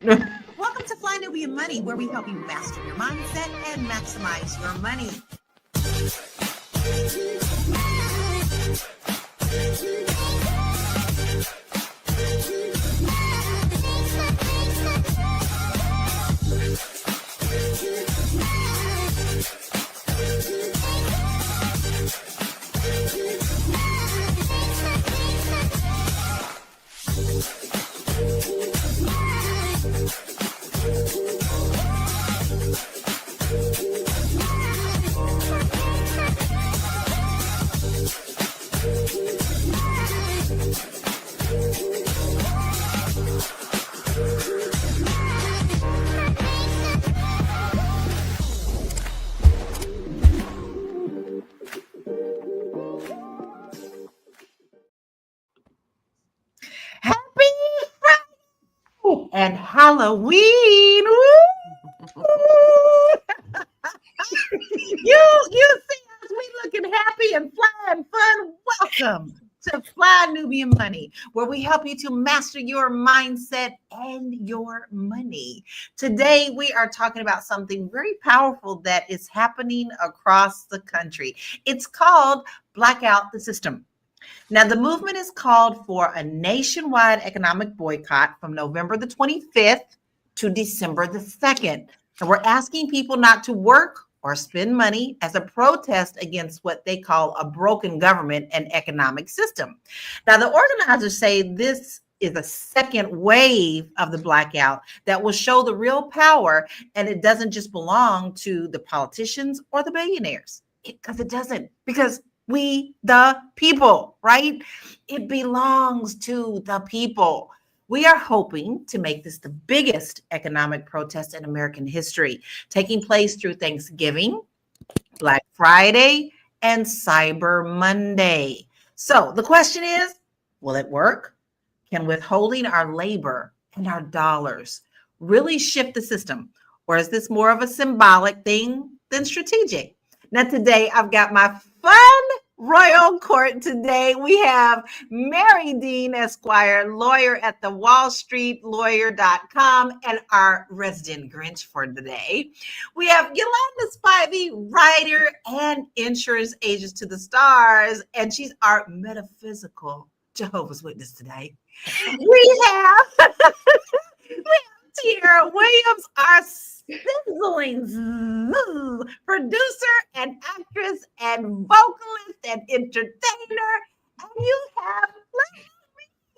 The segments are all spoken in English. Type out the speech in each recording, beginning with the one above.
Welcome to Fly Nubian Money, where we help you master your mindset and maximize your money. Happy Friday and Halloween. You see us, we looking happy and flying fun. Welcome to Fly Nubian Money, where we help you to master your mindset and your money. Today, we are talking about something very powerful that is happening across the country. It's called Blackout the System. Now, the movement is called for a nationwide economic boycott from November the 25th to December the 2nd. And we're asking people not to work or spend money as a protest against what they call a broken government and economic system. Now, the organizers say this is a second wave of the blackout that will show the real power, and it doesn't just belong to the politicians or the billionaires. Because it doesn't. Because we, the people, right? It belongs to the people. We are hoping to make this the biggest economic protest in American history, taking place through Thanksgiving, Black Friday, and Cyber Monday. So the question is, will it work? Can withholding our labor and our dollars really shift the system? Or is this more of a symbolic thing than strategic? Now, today I've got my fun royal court today. We have Mary Dean Esquire, lawyer at the wallstreetlawyer.com, and our resident Grinch for today. We have Yolanda Spivey, writer and insurance agent to the stars, and she's our metaphysical Jehovah's Witness today. We have Tiara Williams, our sizzling producer and actress and vocalist and entertainer. And you have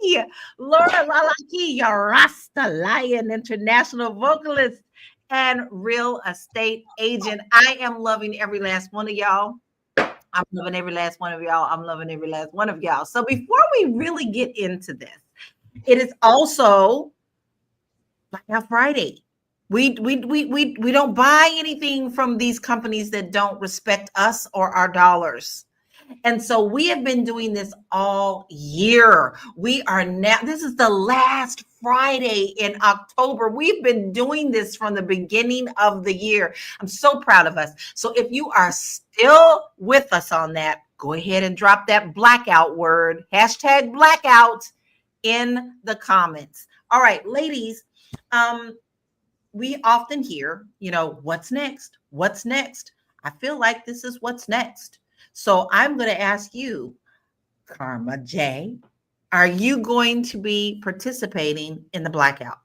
me, Laura Lalaki, your Rasta Lion, international vocalist and real estate agent. I am loving every last one of y'all. I'm loving every last one of y'all. I'm loving every last one of y'all. So before we really get into this, it is also Blackout Friday. We don't buy anything from these companies that don't respect us or our dollars. And so we have been doing this all year. We are now, this is the last Friday in October. We've been doing this from the beginning of the year. I'm so proud of us. So if you are still with us on that, go ahead and drop that blackout word, hashtag blackout, in the comments. All right, ladies, we often hear, what's next? What's next? I feel like this is what's next. So I'm going to ask you, Karma J, are you going to be participating in the blackout?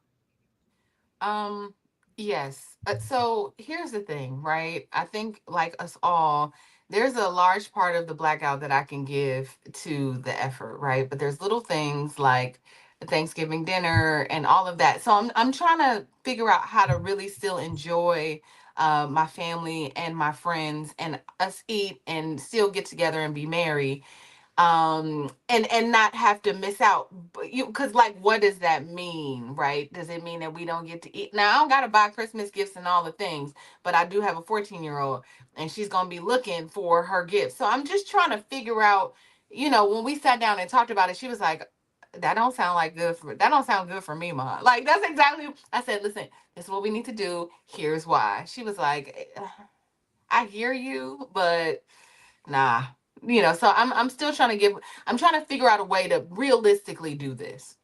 Yes. So here's the thing, right? I think, like us all, there's a large part of the blackout that I can give to the effort, right? But there's little things like the Thanksgiving dinner and all of that. So I'm trying to figure out how to really still enjoy my family and my friends and us eat and still get together and be merry, and not have to miss out. But you, because, like, what does that mean, right? Does it mean that we don't get to eat? Now, I don't gotta buy Christmas gifts and all the things, but I do have a 14-year-old, and she's gonna be looking for her gifts. So I'm just trying to figure out, when we sat down and talked about it, she was like, that don't sound good for me, Mom. Like, that's exactly, I said, listen, this is what we need to do, here's why. She was like, I hear you, but nah. So I'm still trying to figure out a way to realistically do this.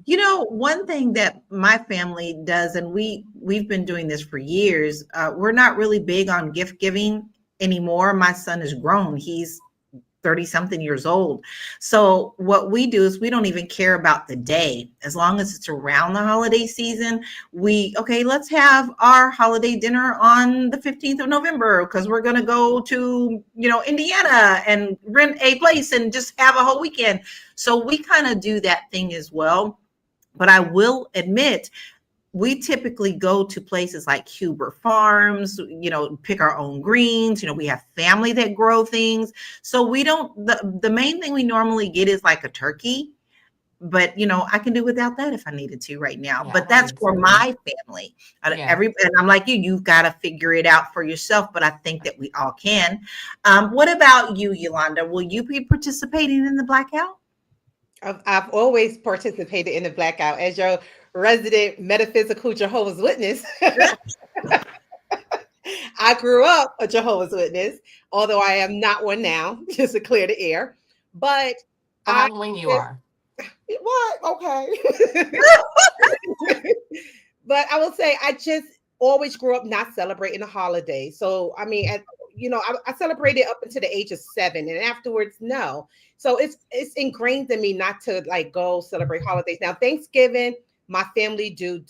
You know, one thing that my family does, and we've been doing this for years, we're not really big on gift giving anymore. My son is grown. He's 30 something years old. So what we do is we don't even care about the day. As long as it's around the holiday season, okay, let's have our holiday dinner on the 15th of November because we're going to go to, Indiana and rent a place and just have a whole weekend. So we kind of do that thing as well. But I will admit, we typically go to places like Huber Farms, pick our own greens. We have family that grow things. So we don't, the main thing we normally get is like a turkey, but I can do without that if I needed to right now. Yeah, but that's for my family. Yeah. And I'm like you've got to figure it out for yourself, but I think that we all can. What about you, Yolanda? Will you be participating in the blackout? I've always participated in the blackout as your resident metaphysical Jehovah's Witness. I grew up a Jehovah's Witness, although I am not one now, just to clear the air. But when you are. What? Okay. But I will say I just always grew up not celebrating the holiday. So, I mean, I celebrated up until the age of 7, and afterwards, no. So it's ingrained in me not to like go celebrate holidays. Now, Thanksgiving, my family do.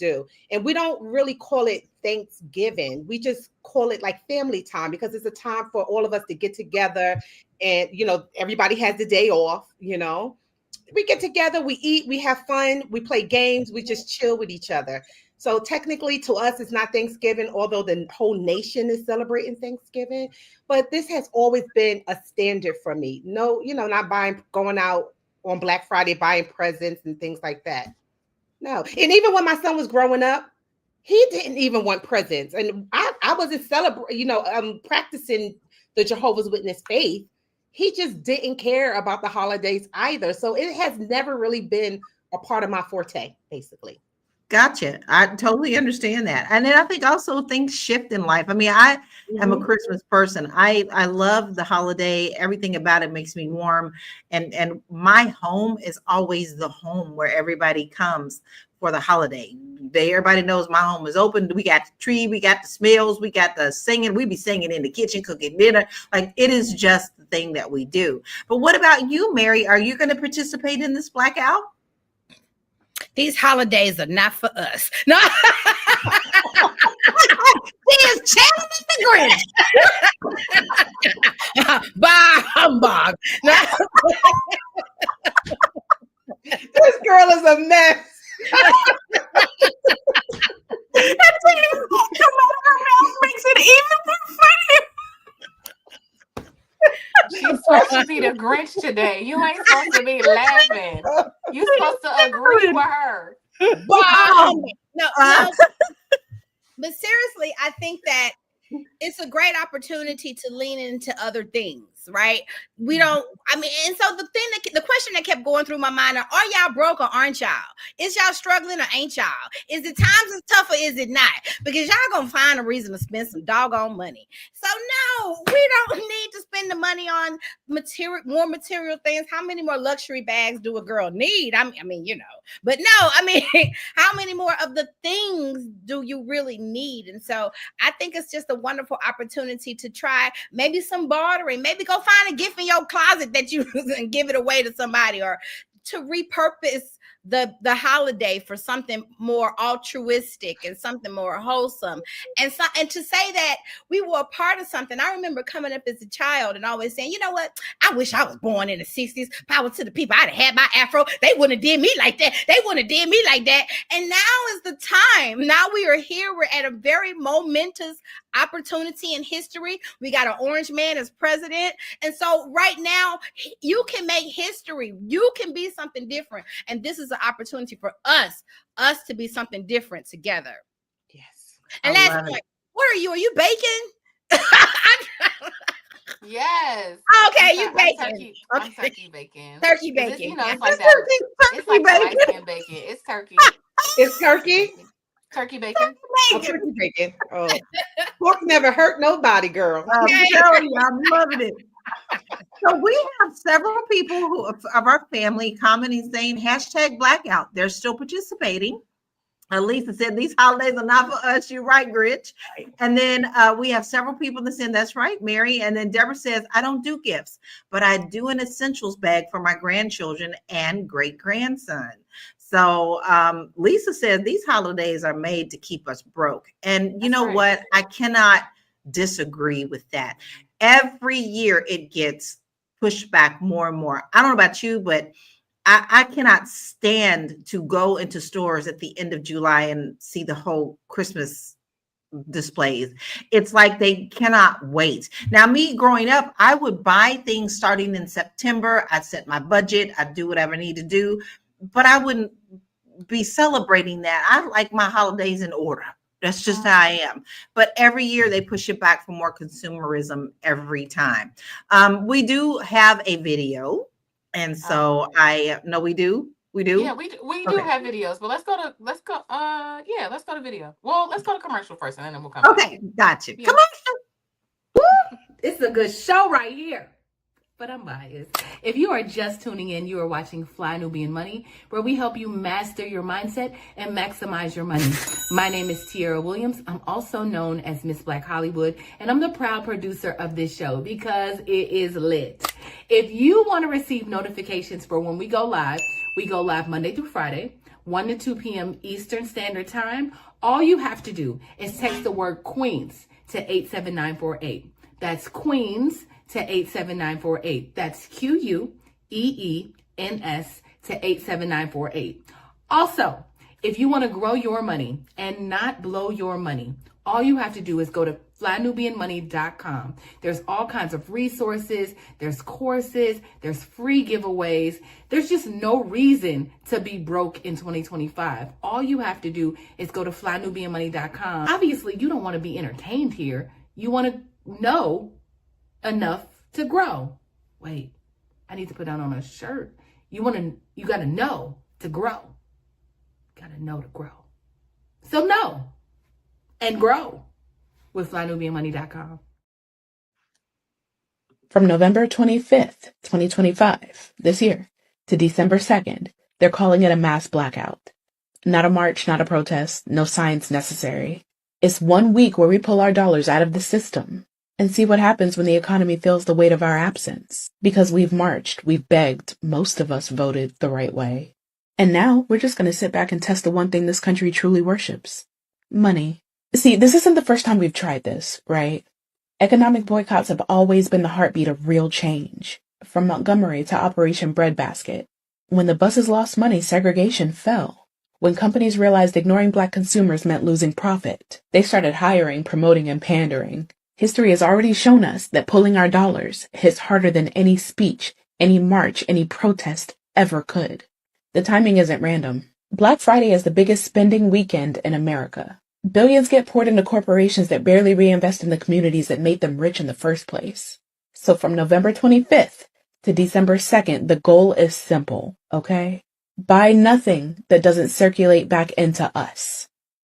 And we don't really call it Thanksgiving. We just call it like family time because it's a time for all of us to get together. And, everybody has the day off, We get together, we eat, we have fun, we play games, we just chill with each other. So technically to us, it's not Thanksgiving, although the whole nation is celebrating Thanksgiving. But this has always been a standard for me. No, not going out on Black Friday, buying presents and things like that. No. And even when my son was growing up, he didn't even want presents. And I wasn't practicing the Jehovah's Witness faith. He just didn't care about the holidays either. So it has never really been a part of my forte, basically. Gotcha. I totally understand that. And then I think also things shift in life. I mean, I am a Christmas person. I love the holiday. Everything about it makes me warm. And my home is always the home where everybody comes for the holiday. Everybody knows my home is open. We got the tree, we got the smells, we got the singing. We be singing in the kitchen, cooking dinner. Like it is just the thing that we do. But what about you, Mary? Are you going to participate in this blackout? These holidays are not for us. No. He is channeling the Grinch. Bah humbug. This girl is a mess. Makes it even more funny. She's supposed to be the Grinch today. You ain't supposed to be laughing. You're supposed to agree with her. No. But seriously, I think that it's a great opportunity to lean into other things, right? And so the question that kept going through my mind are y'all broke or aren't y'all? Is y'all struggling or ain't y'all? Is it times is tough or is it not? Because y'all gonna find a reason to spend some doggone money. So no, we don't need to spend the money on more material things. How many more luxury bags do a girl need? But no, how many more of the things do you really need? And so I think it's just a wonderful opportunity to try maybe some bartering, maybe go find a gift in your closet that you can give it away to somebody, or to repurpose the holiday for something more altruistic and something more wholesome. And to say that we were a part of something. I remember coming up as a child and always saying, you know what? I wish I was born in the 60s. Power to the people. I'd have had my afro. They wouldn't have did me like that. They wouldn't have did me like that. And now is the time. Now we are here. We're at a very momentous opportunity in history. We got an orange man as president. And so right now, you can make history. You can be something different. And this is an opportunity for us to be something different together. Yes. And last point, what are you? Are you baking? Yes. Okay, you baking. I'm turkey bacon. Turkey bacon. It's like that. It's like light skin bacon. It's turkey. It's turkey. Turkey bacon. Oh, turkey bacon. Oh, pork never hurt nobody, girl. I'm telling you, I'm loving it. So we have several people who of our family commenting saying hashtag blackout. They're still participating. Lisa said these holidays are not for us. You're right, Grinch. And then we have several people that said that's right, Mary. And then Deborah says, I don't do gifts, but I do an essentials bag for my grandchildren and great grandson. So Lisa says these holidays are made to keep us broke. And you know what? I cannot disagree with that. Every year it gets pushed back more and more. I don't know about you, but I cannot stand to go into stores at the end of July and see the whole Christmas displays. It's like they cannot wait. Now, me growing up, I would buy things starting in September. I'd set my budget. I'd do whatever I need to do, but I wouldn't be celebrating that. I like my holidays in order. That's just how I am. But every year they push it back for more consumerism every time. We do have a video. And so I know we do. Yeah, we do have videos, but let's go to video. Well, let's go to commercial first, and then we'll come back. Okay, gotcha. Yeah. Commercial. It's a good show right here. But I'm biased. If you are just tuning in, you are watching Fly Nubian Money, where we help you master your mindset and maximize your money. My name is Tiara Williams. I'm also known as Miss Black Hollywood, and I'm the proud producer of this show because it is lit. If you want to receive notifications for when we go live Monday through Friday, 1 to 2 p.m. Eastern Standard Time. All you have to do is text the word Queens to 87948. That's Queens to 87948. That's QUEENS to 87948. Also, if you want to grow your money and not blow your money, all you have to do is go to flynubianmoney.com. There's all kinds of resources, there's courses, there's free giveaways. There's just no reason to be broke in 2025. All you have to do is go to flynubianmoney.com. Obviously, you don't want to be entertained here. You want to know enough to grow. Wait, I need to put that on a shirt. You got to know to grow. Got to know to grow. So know and grow with flynubianmoney.com. From November 25th, 2025, this year, to December 2nd, they're calling it a mass blackout. Not a march, not a protest, no signs necessary. It's 1 week where we pull our dollars out of the system and see what happens when the economy feels the weight of our absence. Because we've marched, we've begged, most of us voted the right way. And now we're just going to sit back and test the one thing this country truly worships: money. See, this isn't the first time we've tried this, right? Economic boycotts have always been the heartbeat of real change. From Montgomery to Operation Breadbasket. When the buses lost money, segregation fell. When companies realized ignoring Black consumers meant losing profit, they started hiring, promoting, and pandering. History has already shown us that pulling our dollars hits harder than any speech, any march, any protest ever could. The timing isn't random. Black Friday is the biggest spending weekend in America. Billions get poured into corporations that barely reinvest in the communities that made them rich in the first place. So from November 25th to December 2nd, the goal is simple, okay? Buy nothing that doesn't circulate back into us.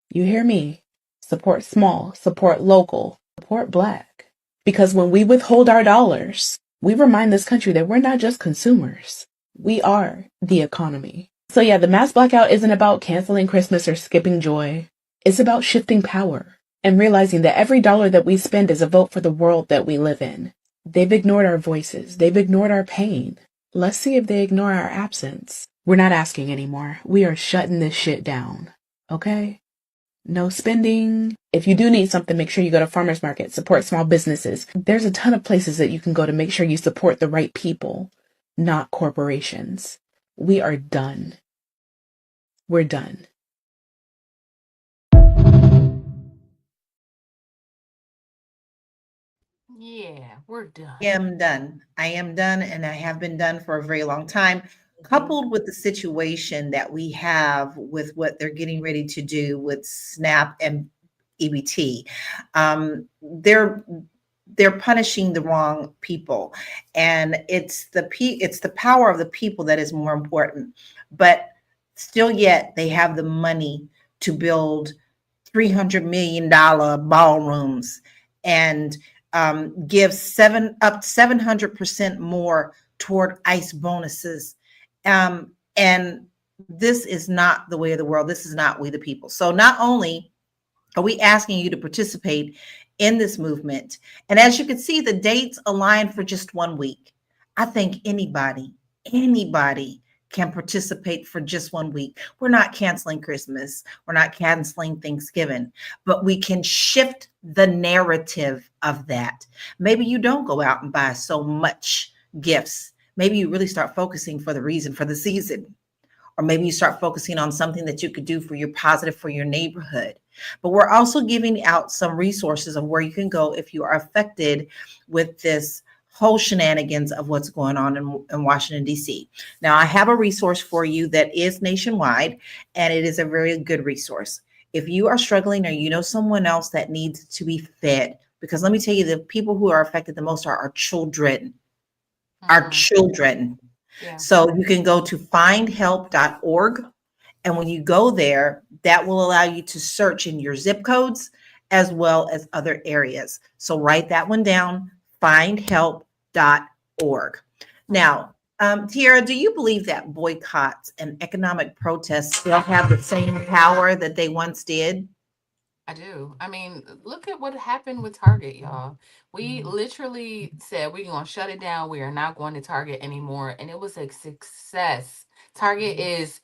You hear me? Support small, support local, support Black. Because when we withhold our dollars, we remind this country that we're not just consumers. We are the economy. So yeah, the mass blackout isn't about canceling Christmas or skipping joy. It's about shifting power and realizing that every dollar that we spend is a vote for the world that we live in. They've ignored our voices. They've ignored our pain. Let's see if they ignore our absence. We're not asking anymore. We are shutting this shit down. Okay? No spending. If you do need something, make sure you go to farmers market, support small businesses. There's a ton of places that you can go to make sure you support the right people, not corporations. We are done. We're done. Yeah, we're done. I am done. I am done, and I have been done for a very long time. Coupled with the situation that we have with what they're getting ready to do with SNAP and EBT, they're punishing the wrong people, and it's the power of the people that is more important. But still, yet they have the money to build $300 million ballrooms and gives 700% more toward ICE bonuses. And this is not the way of the world. This is not we the people. So not only are we asking you to participate in this movement, and as you can see, the dates align for just 1 week. I think anybody can participate for just 1 week. We're not canceling Christmas. We're not canceling Thanksgiving, but we can shift the narrative of that. Maybe you don't go out and buy so much gifts. Maybe you really start focusing for the reason for the season. Or maybe you start focusing on something that you could do for your positive for your neighborhood. But we're also giving out some resources of where you can go if you are affected with this whole shenanigans of what's going on in Washington, D.C. Now, I have a resource for you that is nationwide, and it is a very good resource. If you are struggling or you know someone else that needs to be fed, because let me tell you, the people who are affected the most are our children. Our children. Yeah. So you can go to findhelp.org. And when you go there, that will allow you to search in your zip codes as well as other areas. So write that one down, findhelp.org. Now, Tiara, do you believe that boycotts and economic protests still have the same power that they once did? I do. I mean, look at what happened with Target, y'all. We literally said we're going to shut it down. We are not going to Target anymore, and it was a success. Target is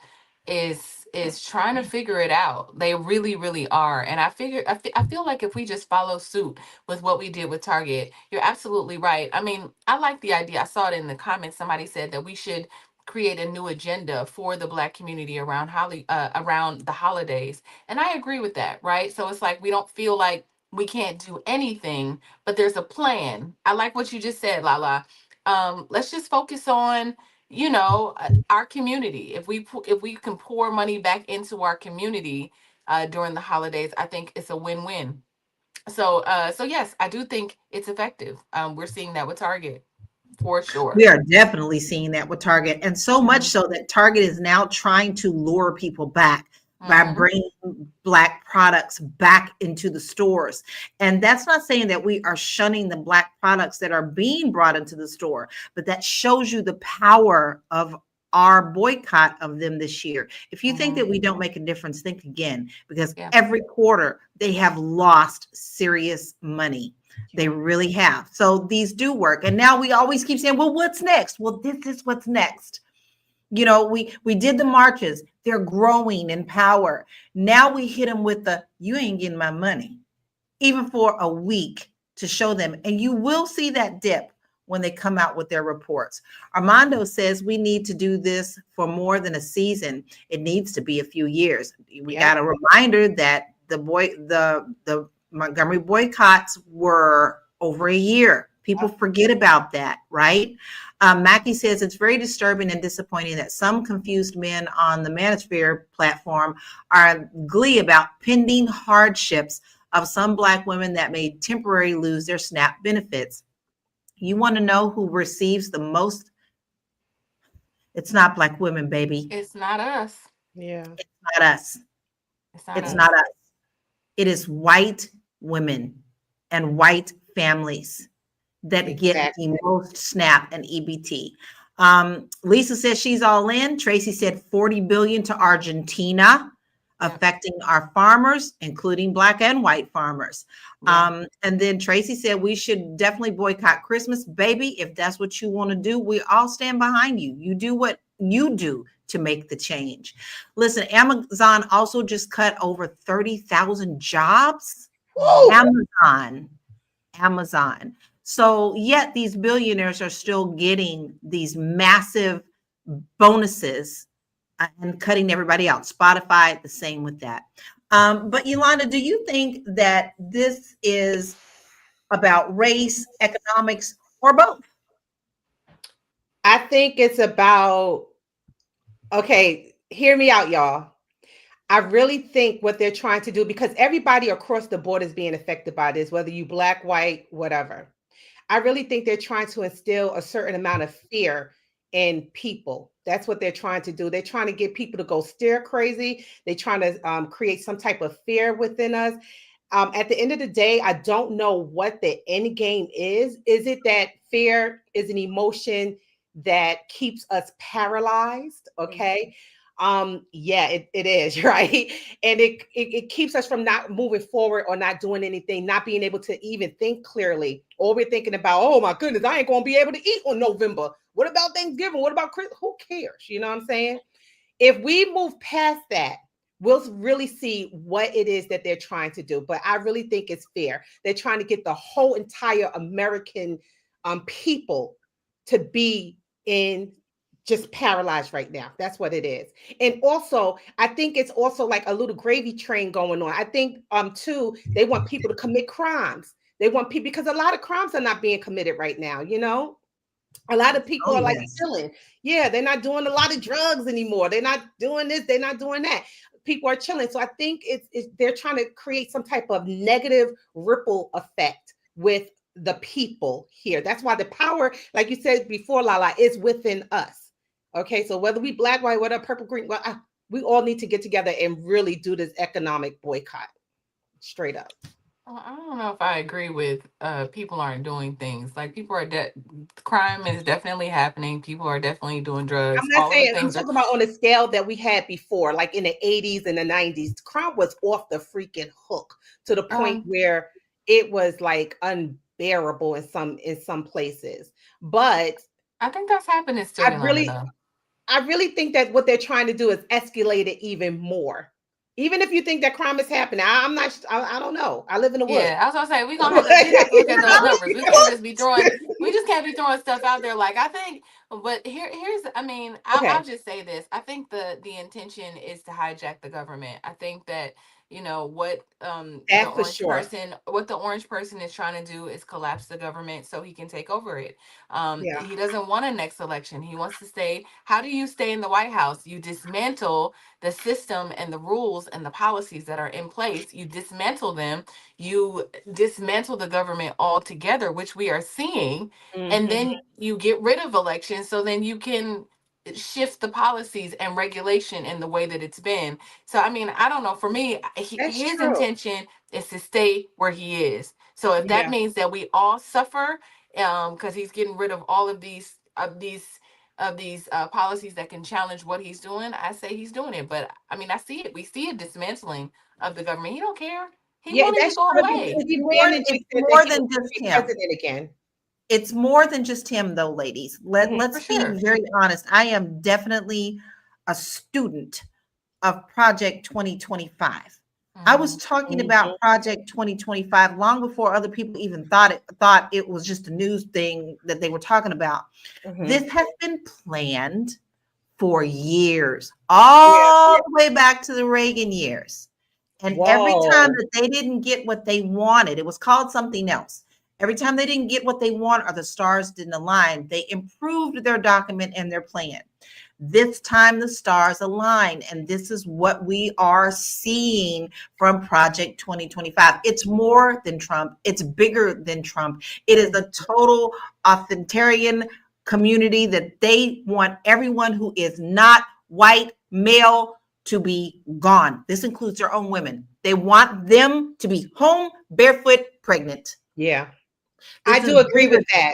trying to figure it out. They really, really are. And I feel like if we just follow suit with what we did with Target, you're absolutely right. I mean, I like the idea. I saw it in the comments. Somebody said that we should create a new agenda for the Black community around the holidays, and I agree with that, right? So it's like we don't feel like we can't do anything, but there's a plan. I like what you just said, Lala. Let's just focus on, our community. If we can pour money back into our community during the holidays, I think it's a win-win. So yes, I do think it's effective. We're seeing that with Target for sure. We are definitely seeing that with Target, and so much so that Target is now trying to lure people back by Mhm. bringing Black products back into the stores. And that's not saying that we are shunning the Black products that are being brought into the store, but that shows you the power of our boycott of them this year. If you think that we don't make a difference, think again, because Yeah. every quarter they have lost serious money. They really have. So these do work. And now we always keep saying, well, what's next? Well, this is what's next. We did the marches. They're growing in power. Now we hit them with the, you ain't getting my money, even for a week, to show them. And you will see that dip when they come out with their reports. Armando says we need to do this for more than a season. It needs to be a few years. We got a reminder that the Montgomery boycotts were over a year. People forget about that, right? Mackie says it's very disturbing and disappointing that some confused men on the Manosphere platform are glee about pending hardships of some Black women that may temporarily lose their SNAP benefits. You want to know who receives the most? It's not Black women, baby. It's not us. Yeah. It's not us. It's not us. It is white women and white families that get the most SNAP and EBT. Lisa says she's all in. Tracy said 40 billion to Argentina, affecting our farmers, including Black and white farmers. And then Tracy said we should definitely boycott Christmas. Baby, if that's what you want to do, we all stand behind you. You do what you do to make the change. Listen, Amazon also just cut over 30,000 jobs. Woo! Amazon. So yet these billionaires are still getting these massive bonuses and cutting everybody out. Spotify, the same with that. But Yolanda, do you think that this is about race, economics, or both? I think it's about, okay, hear me out, y'all. I really think what they're trying to do, because everybody across the board is being affected by this, whether you Black, white, whatever. I really think they're trying to instill a certain amount of fear in people. That's what they're trying to do. They're trying to get people to go stir crazy. They're trying to create some type of fear within us. At the end of the day, I don't know what the end game is. Is it that fear is an emotion that keeps us paralyzed? Okay. Yeah, it is, right? And it keeps us from not moving forward or not doing anything, not being able to even think clearly. Or we're thinking about, oh my goodness, I ain't gonna be able to eat on November. What about Thanksgiving? What about Christmas? Who cares? You know what I'm saying? If we move past that, we'll really see what it is that they're trying to do. But I really think it's fair. They're trying to get the whole entire American people to be in just paralyzed right now. That's what it is. And also, I think it's also like a little gravy train going on. I think too, they want people to commit crimes. They want people, because a lot of crimes are not being committed right now, you know? A lot of people Oh, are like yes. chilling. Yeah, they're not doing a lot of drugs anymore. They're not doing this. They're not doing that. People are chilling. So I think it's they're trying to create some type of negative ripple effect with the people here. That's why the power, like you said before, Lala, is within us. Okay, so whether we black, white, whatever, purple, green, we all need to get together and really do this economic boycott. Straight up. Well, I don't know if I agree with people aren't doing things. Like people are crime is definitely happening. People are definitely doing drugs. I'm not All of the saying, I'm things are talking about on a scale that we had before, like in the 80s and the 90s. Crime was off the freaking hook to the point um where it was like unbearable in some places. But I think that's happening still, I Yolanda, really though. I really think that what they're trying to do is escalate it even more. Even if you think that crime is happening, I'm not. I don't know. I live in the woods. Yeah, I was gonna say we have to look at those numbers. We just can't be throwing stuff out there like I think. But here's I mean I'll Okay, just say this. I think the intention is to hijack the government. I think that that's for sure. what the orange person is trying to do is collapse the government so he can take over it. Yeah. He doesn't want a next election. He wants to stay. How do you stay in the White House? You dismantle the system and the rules and the policies that are in place. You dismantle them. You dismantle the government altogether, which we are seeing, and Hmm. then you get rid of elections so then you can shift the policies and regulation in the way that it's been. So I mean, I don't know, for me, That's his true. intention is to stay where he is. So if that Yeah. means that we all suffer, because he's getting rid of all of these policies that can challenge what he's doing, I say he's doing it. But I mean, I see it. We see a dismantling of the government. He don't care. He Yeah, want it to that's go true because away. he ran and It's just said that more he was than going to just be him. president again. It's more than just him, though, ladies. Mhm. For Let's be sure. very honest. I am definitely a student of Project 2025. I was Hmm. talking Mhm. about Project 2025 long before other people even thought it was just a news thing that they were talking about. Mhm. This has been planned for years, Yeah. all the way back to the Reagan years. And every time Whoa. that they didn't get what they wanted, it was called something else. Every time they didn't get what they want or the stars didn't align, they improved their document and their plan. This time the stars align, and this is what we are seeing from Project 2025. It's more than Trump, it's bigger than Trump. It is a total authoritarian community that they want everyone who is not white, male, to be gone. This includes their own women. They want them to be home, barefoot, pregnant. Yeah. I This is do agree bigger. with that.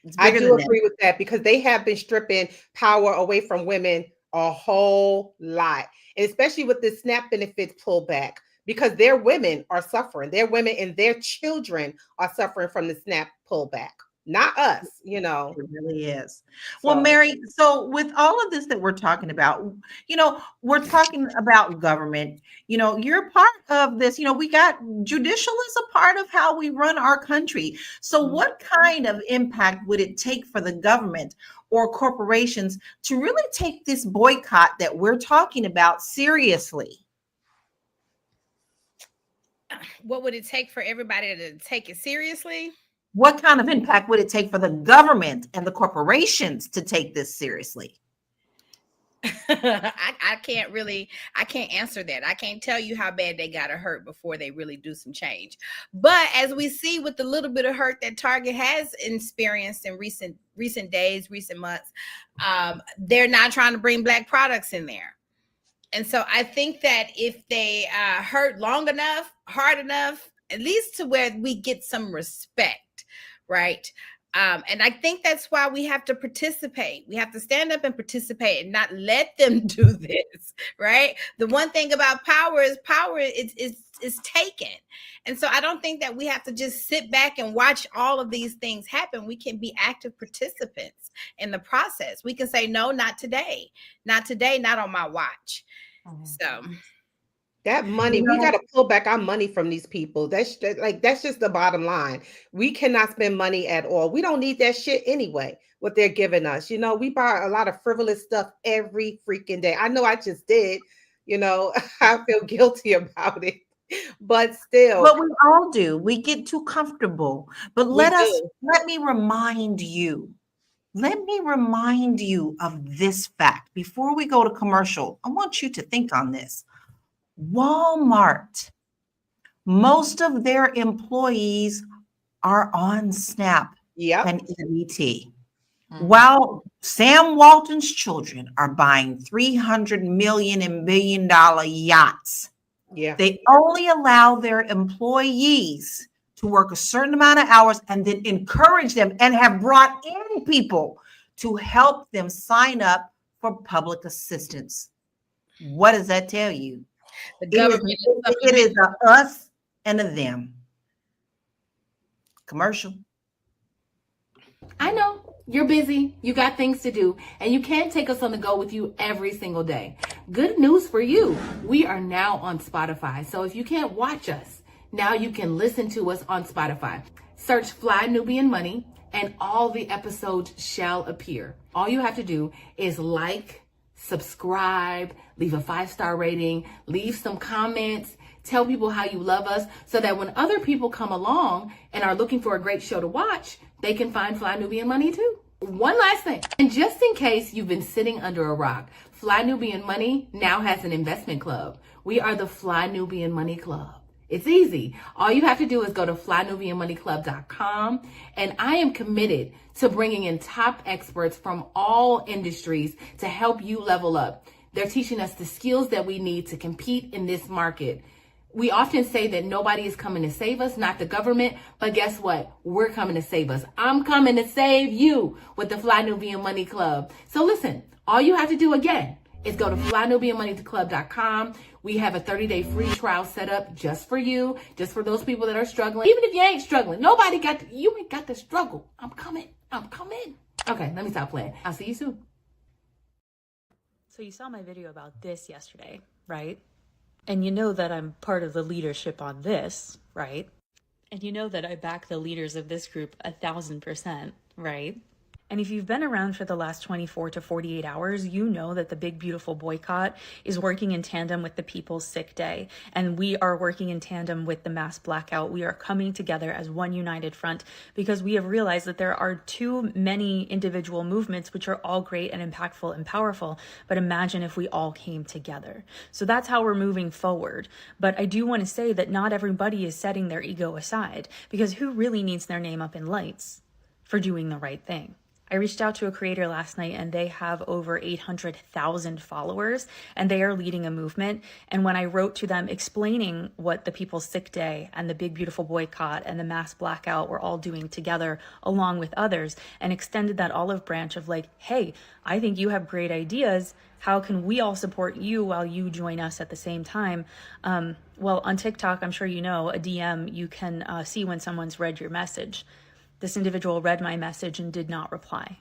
It's I bigger do than that. agree with that because they have been stripping power away from women a whole lot, and especially with the SNAP benefits pullback because their women are suffering. Their women and their children are suffering from the SNAP pullback, not us, you know. It really is. Well, So, Mary, so with all of this that we're talking about, we're talking about government. You're part of this. We got judicial is a part of how we run our country. So, mhm. what kind of impact would it take for the government or corporations to really take this boycott that we're talking about seriously? What would it take for everybody to take it seriously? What kind of impact would it take for the government and the corporations to take this seriously? I can't answer that. I can't tell you how bad they gotta hurt before they really do some change. But as we see with the little bit of hurt that Target has experienced in recent days, recent months, they're not trying to bring black products in there. And so I think that if they hurt long enough, hard enough, at least to where we get some respect, right? And I think that's why we have to participate. We have to stand up and participate and not let them do this, right? The one thing about power is taken. And so I don't think that we have to just sit back and watch all of these things happen. We can be active participants in the process. We can say, no, not today, not today, not on my watch. So that money, we got to pull back our money from these people. That's just the bottom line. We cannot spend money at all. We don't need that shit anyway, what they're giving us. You know, we buy a lot of frivolous stuff every freaking day. I know I just did, you know, I feel guilty about it, but still. But we all do. We get too comfortable. But let me remind you. Let me remind you of this fact. Before we go to commercial, I want you to think on this. Walmart, most of their employees are on SNAP and EBT. While Sam Walton's children are buying $300 million and $1 billion yachts, they only allow their employees to work a certain amount of hours and then encourage them and have brought in people to help them sign up for public assistance. What does that tell you? The government it is a us and a them. Commercial. I know you're busy, you got things to do, and you can't take us on the go with you every single day. Good news for you. We are now on Spotify. So if you can't watch us, now you can listen to us on Spotify. Search Fly Nubian Money and all the episodes shall appear. All you have to do is like, subscribe, leave a 5-star rating, leave some comments, tell people how you love us so that when other people come along and are looking for a great show to watch, they can find Fly Nubian Money too. One last thing, and just in case you've been sitting under a rock, Fly Nubian Money now has an investment club. We are the Fly Nubian Money Club. It's easy. All you have to do is go to flynubianmoneyclub.com, and I am committed to bringing in top experts from all industries to help you level up. They're teaching us the skills that we need to compete in this market. We often say that nobody is coming to save us, not the government, but guess what? We're coming to save us. I'm coming to save you with the Fly Nubian Money Club. So listen, all you have to do again is go to flynubianmoneyclub.com. We have a 30-day free trial set up just for you, just for those people that are struggling. Even if you ain't struggling, you ain't got to struggle. I'm coming. Okay, let me stop playing. I'll see you soon. So you saw my video about this yesterday, right? And you know that I'm part of the leadership on this, right? And you know that I back the leaders of this group 1,000%, right? And if you've been around for the last 24 to 48 hours, you know that the Big Beautiful Boycott is working in tandem with the People's Sick Day. And we are working in tandem with the Mass Blackout. We are coming together as one united front because we have realized that there are too many individual movements, which are all great and impactful and powerful. But imagine if we all came together. So that's how we're moving forward. But I do want to say that not everybody is setting their ego aside, because who really needs their name up in lights for doing the right thing? I reached out to a creator last night and they have over 800,000 followers and they are leading a movement. And when I wrote to them explaining what the People's Sick Day and the Big Beautiful Boycott and the Mass Blackout were all doing together along with others, and extended that olive branch of like, hey, I think you have great ideas. How can we all support you while you join us at the same time? Well, on TikTok, I'm sure you know, a DM, you can see when someone's read your message. This individual read my message and did not reply,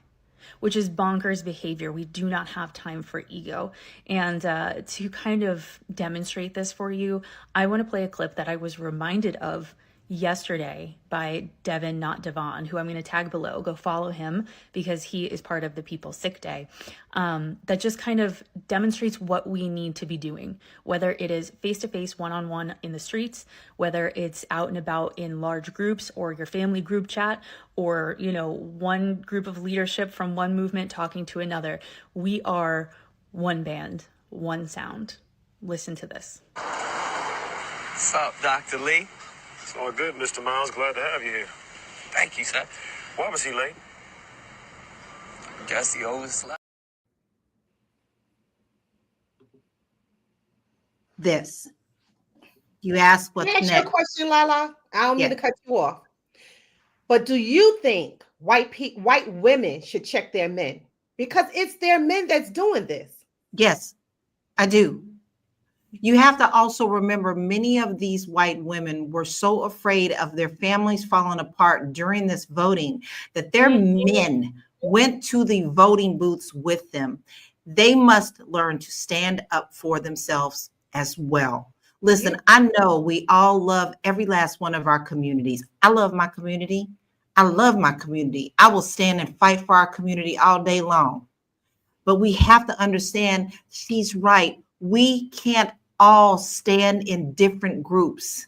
which is bonkers behavior. We do not have time for ego. And to kind of demonstrate this for you, I want to play a clip that I was reminded of yesterday by Devin, not Devon, who I'm going to tag below. Go follow him because he is part of the People's Sick Day. That just kind of demonstrates what we need to be doing, whether it is face-to-face, one-on-one in the streets, whether it's out and about in large groups or your family group chat, or, you know, one group of leadership from one movement talking to another. We are one band, one sound. Listen to this. What's up, Dr. Lee? It's all good, Mr. Miles. Glad to have you here. Thank you, sir. Why was he late? Guess he overslept. this. You asked Can I what's ask you a next. question, Lala? I don't mean Yes. to cut you off, but do you think white women should check their men because it's their men that's doing this? Yes, I do. You have to also remember many of these white women were so afraid of their families falling apart during this voting that their men went to the voting booths with them. They must learn to stand up for themselves as well. Listen, I know we all love every last one of our communities. I love my community. I love my community. I will stand and fight for our community all day long. But we have to understand she's right. We can't all stand in different groups.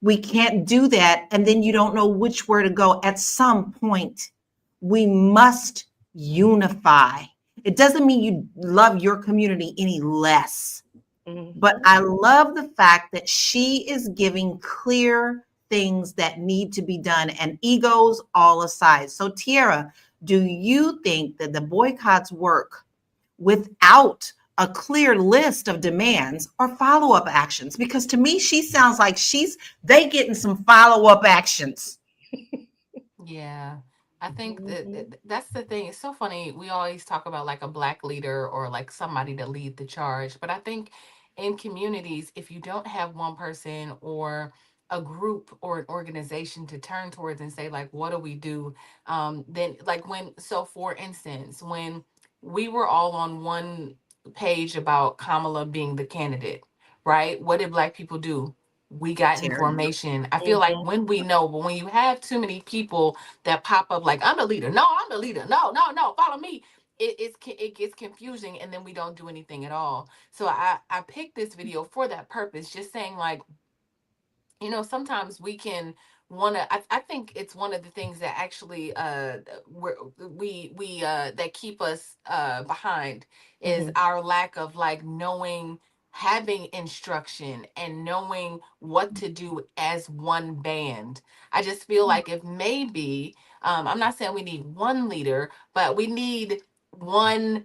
We can't do that. And then you don't know which way to go. At some point, we must unify. It doesn't mean you love your community any less. But I love the fact that she is giving clear things that need to be done and egos all aside. So, Tiara, do you think that the boycotts work without a clear list of demands or follow-up actions? Because to me, she sounds like they getting some follow-up actions. Yeah. I think that's the thing. It's so funny. We always talk about like a black leader or like somebody to lead the charge. But I think in communities, if you don't have one person or a group or an organization to turn towards and say, like, what do we do? Then, like, so for instance, when we were all on one page about Kamala being the candidate, right? What did Black people do? We got Terry. information. I feel like when we know, but when you have too many people that pop up like, I'm the leader. No, I'm the leader. No, no, no, follow me. It gets confusing and then we don't do anything at all. So I picked this video for that purpose, just saying like, sometimes we can want to I think it's one of the things that actually we that keep us behind is our lack of like knowing, having instruction and knowing what to do as one band. I just feel like if maybe I'm not saying we need one leader, but one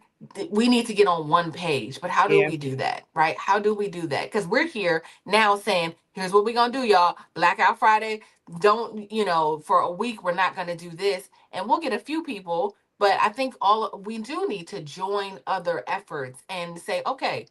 we need to get on one page. But how do Yeah. we do that, right? How do we do that? Because we're here now saying, here's what we're gonna do, y'all. Blackout Friday. Don't, for a week we're not gonna do this. And we'll get a few people, but I think we do need to join other efforts and say, okay,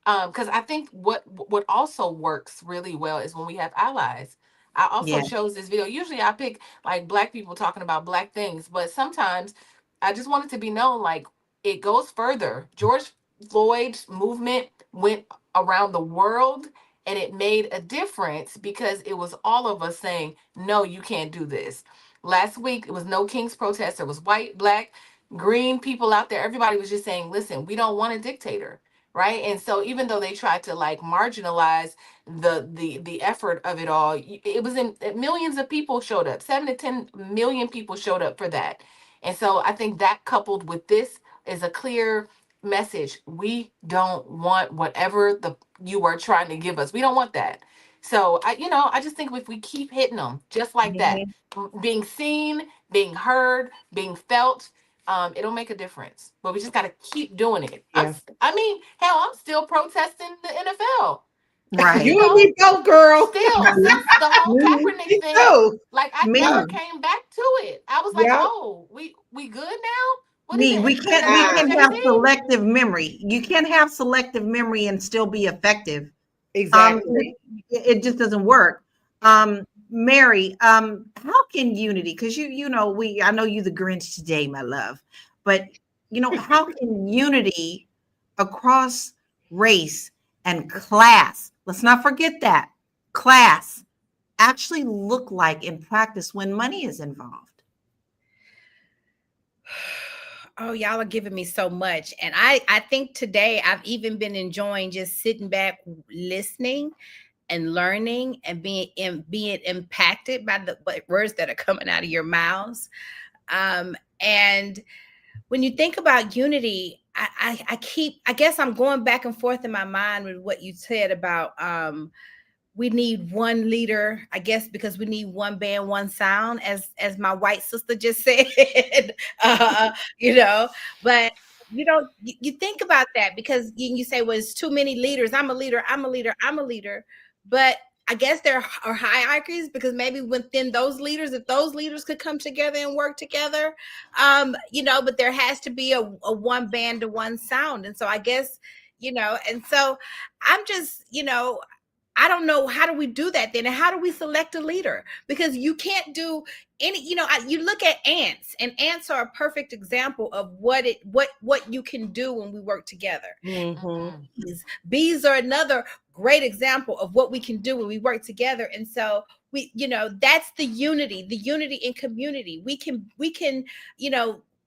because I think what also works really well is when we have allies. I also Yeah. chose this video. Usually I pick like Black people talking about Black things, but sometimes I just want it to be known like it goes further. George Floyd's movement went around the world and it made a difference because it was all of us saying, no, you can't do this. Last week, it was No King's protest. There was white, Black, green people out there. Everybody was just saying, listen, we don't want a dictator. Right. And so even though they tried to like marginalize the effort of it all, it was in millions of people showed up. 7 to 10 million people showed up for that. And so I think that coupled with this is a clear message. We don't want whatever you are trying to give us. We don't want that. So I just think if we keep hitting them just like that, being seen, being heard, being felt, it'll make a difference. But we just got to keep doing it. Yeah. I mean, hell, I'm still protesting the NFL. Right. You and me both, girl. Still, since the whole Me Kaepernick thing, too. like I Me. never came back to it. I was like, Yeah. oh, we good now? What is Me. it? We Anything can't that we needs can have changing? selective memory. You can't have selective memory and still be effective. Exactly. It just doesn't work. Mary, how can unity, because I know you the Grinch today, my love, but how can unity across race and class, let's not forget that, class, actually look like in practice when money is involved? Oh, y'all are giving me so much. And I think today I've even been enjoying just sitting back, listening and learning and being impacted by the words that are coming out of your mouths. And when you think about unity, I guess I'm going back and forth in my mind with what you said about we need one leader, I guess, because we need one band, one sound, as my white sister just said. But you think about that because you say, well, it's too many leaders. I'm a leader. I'm a leader. I'm a leader. But I guess there are hierarchies because maybe within those leaders, if those leaders could come together and work together, but there has to be a one band to one sound. And so I guess, and so I'm just, I don't know, how do we do that then? And how do we select a leader? Because you can't do any, you look at ants, and ants are a perfect example of what you can do when we work together. Mm-hmm. Bees are another great example of what we can do when we work together. And so we, that's the unity in community. We can,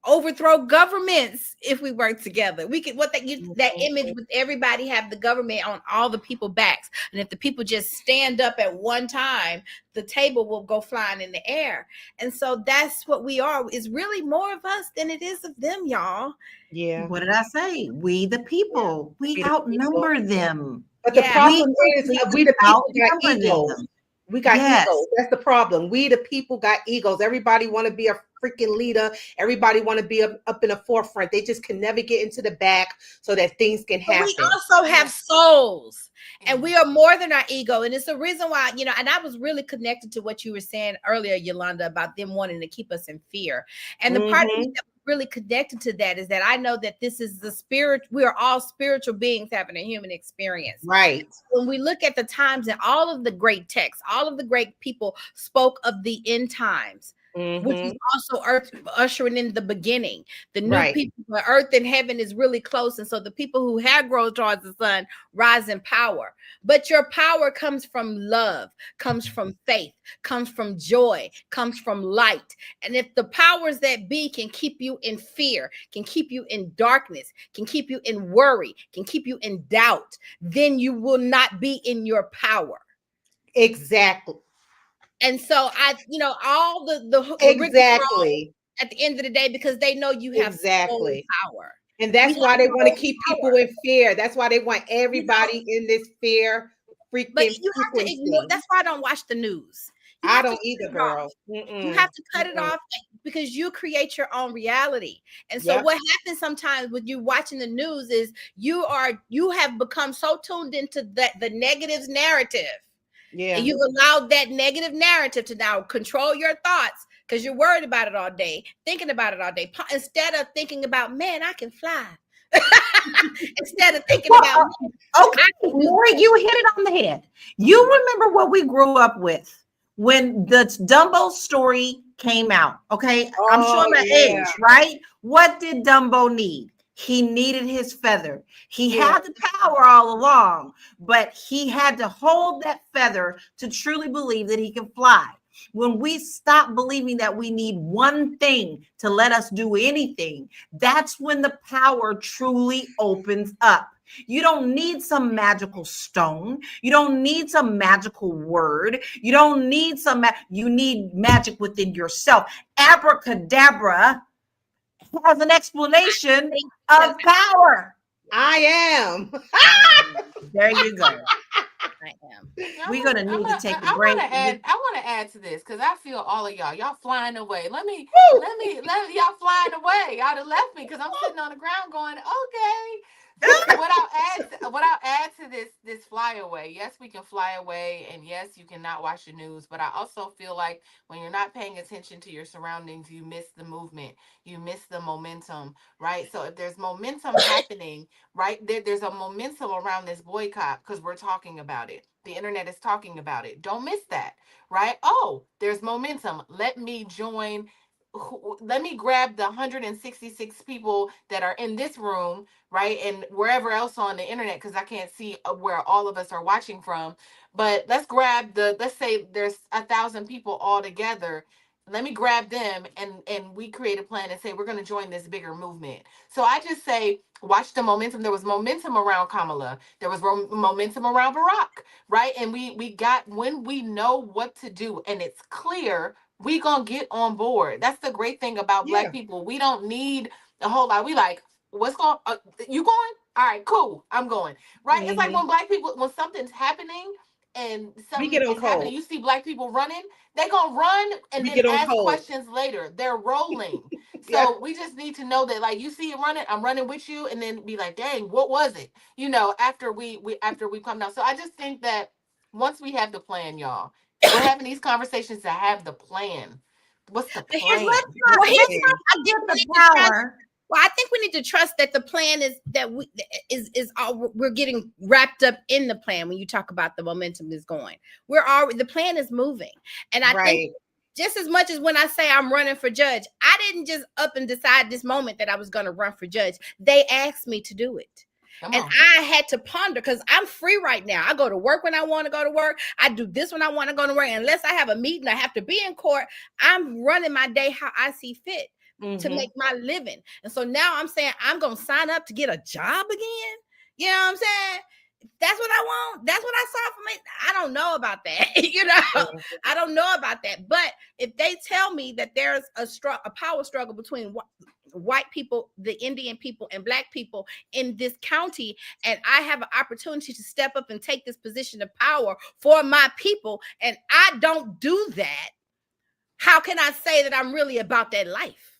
overthrow governments if we work together. We can that image with everybody have the government on all the people backs, and if the people just stand up at one time, the table will go flying in the air. And so that's what we are. Is really more of us than it is of them, y'all. Yeah. What did I say? We the people. We outnumber them. But the problem is we the people got outnumber egos. them. We got Yes. egos. That's the problem. We the people got egos. Everybody want to be a freaking leader. Everybody want to be up in the forefront. They just can never get into the back so that things can happen. We also have souls, and we are more than our ego. And it's the reason why, and I was really connected to what you were saying earlier, Yolanda, about them wanting to keep us in fear. And the part of me that was really connected to that is that I know that this is the spirit. We are all spiritual beings having a human experience. Right. When we look at the times, and all of the great texts, all of the great people spoke of the end times. Which is also earth ushering in the beginning. The new people, the earth and heaven is really close. And so the people who have grown towards the sun rise in power. But your power comes from love, comes from faith, comes from joy, comes from light. And if the powers that be can keep you in fear, can keep you in darkness, can keep you in worry, can keep you in doubt, then you will not be in your power. Exactly. And so all the exactly at the end of the day, because they know you have soul power. And that's why they want to keep people in fear. That's why they want everybody in this fear freaking But you have to ignore. That's why I don't watch the news. I don't either, girl. You have to cut it off because you create your own reality. And so what happens sometimes with you watching the news is you have become so tuned into the negatives narrative. Yeah. And you've allowed that negative narrative to now control your thoughts because you're worried about it all day, thinking about it all day, instead of thinking about, man, I can fly. Instead of thinking about, okay, Lori, you hit it on the head. You remember what we grew up with when the Dumbo story came out. Okay, I'm showing my age, right? What did Dumbo need? He needed his feather. He had the power all along, but he had to hold that feather to truly believe that he can fly. When we stop believing that we need one thing to let us do anything, that's when the power truly opens up. You don't need some magical stone. You don't need some magical word. You don't need you need magic within yourself. Abracadabra has an explanation of power. I am. There you go. I am. We're gonna need to take a break. I want to add to this because I feel all of y'all flying away. Let y'all flying away. Y'all have left me because I'm sitting on the ground going, okay. what I'll add to this fly away. Yes, we can fly away, and yes, you cannot watch the news. But I also feel like when you're not paying attention to your surroundings, you miss the movement, you miss the momentum, right? So if there's momentum happening, right, there's a momentum around this boycott because we're talking about it. The internet is talking about it. Don't miss that, right? Oh, there's momentum. Let me join. Let me grab the 166 people that are in this room, right? And wherever else on the internet, because I can't see where all of us are watching from. But let's say there's 1,000 people all together. Let me grab them and we create a plan and say, we're going to join this bigger movement. So I just say, watch the momentum. There was momentum around Kamala. There was momentum around Barack, right? And we got, when we know what to do and it's clear, we gonna get on board. That's the great thing about Black people. We don't need a whole lot. We like, what's going you going? All right, cool, I'm going. Right? It's like when Black people, when something's happening and something is happening, you see Black people running, they gonna run and then ask questions later. They're rolling. So we just need to know that, like, you see it running, I'm running with you, and then be like, dang, what was it? You know, after we come down. So I just think that once we have the plan, y'all, we're having these conversations to have the plan. What's the But here's plan? Let's well, not here's get what I think we the need to trust. power. Well, I think we need to trust that the plan is all we're getting wrapped up in the plan. When you talk about the momentum is going, the plan is moving, and I think just as much as when I say I'm running for judge, I didn't just up and decide this moment that I was going to run for judge. They asked me to do it. And I had to ponder because I'm free right now. I go to work when I want to go to work. I do this when I want to go to work. Unless I have a meeting, I have to be in court. I'm running my day how I see fit to make my living. And so now I'm saying I'm going to sign up to get a job again. You know what I'm saying? That's what I want. That's what I saw from it. I don't know about that. I don't know about that. But if they tell me that there's a power struggle between white people, the Indian people, and Black people in this county, and I have an opportunity to step up and take this position of power for my people, and I don't do that, how can I say that I'm really about that life?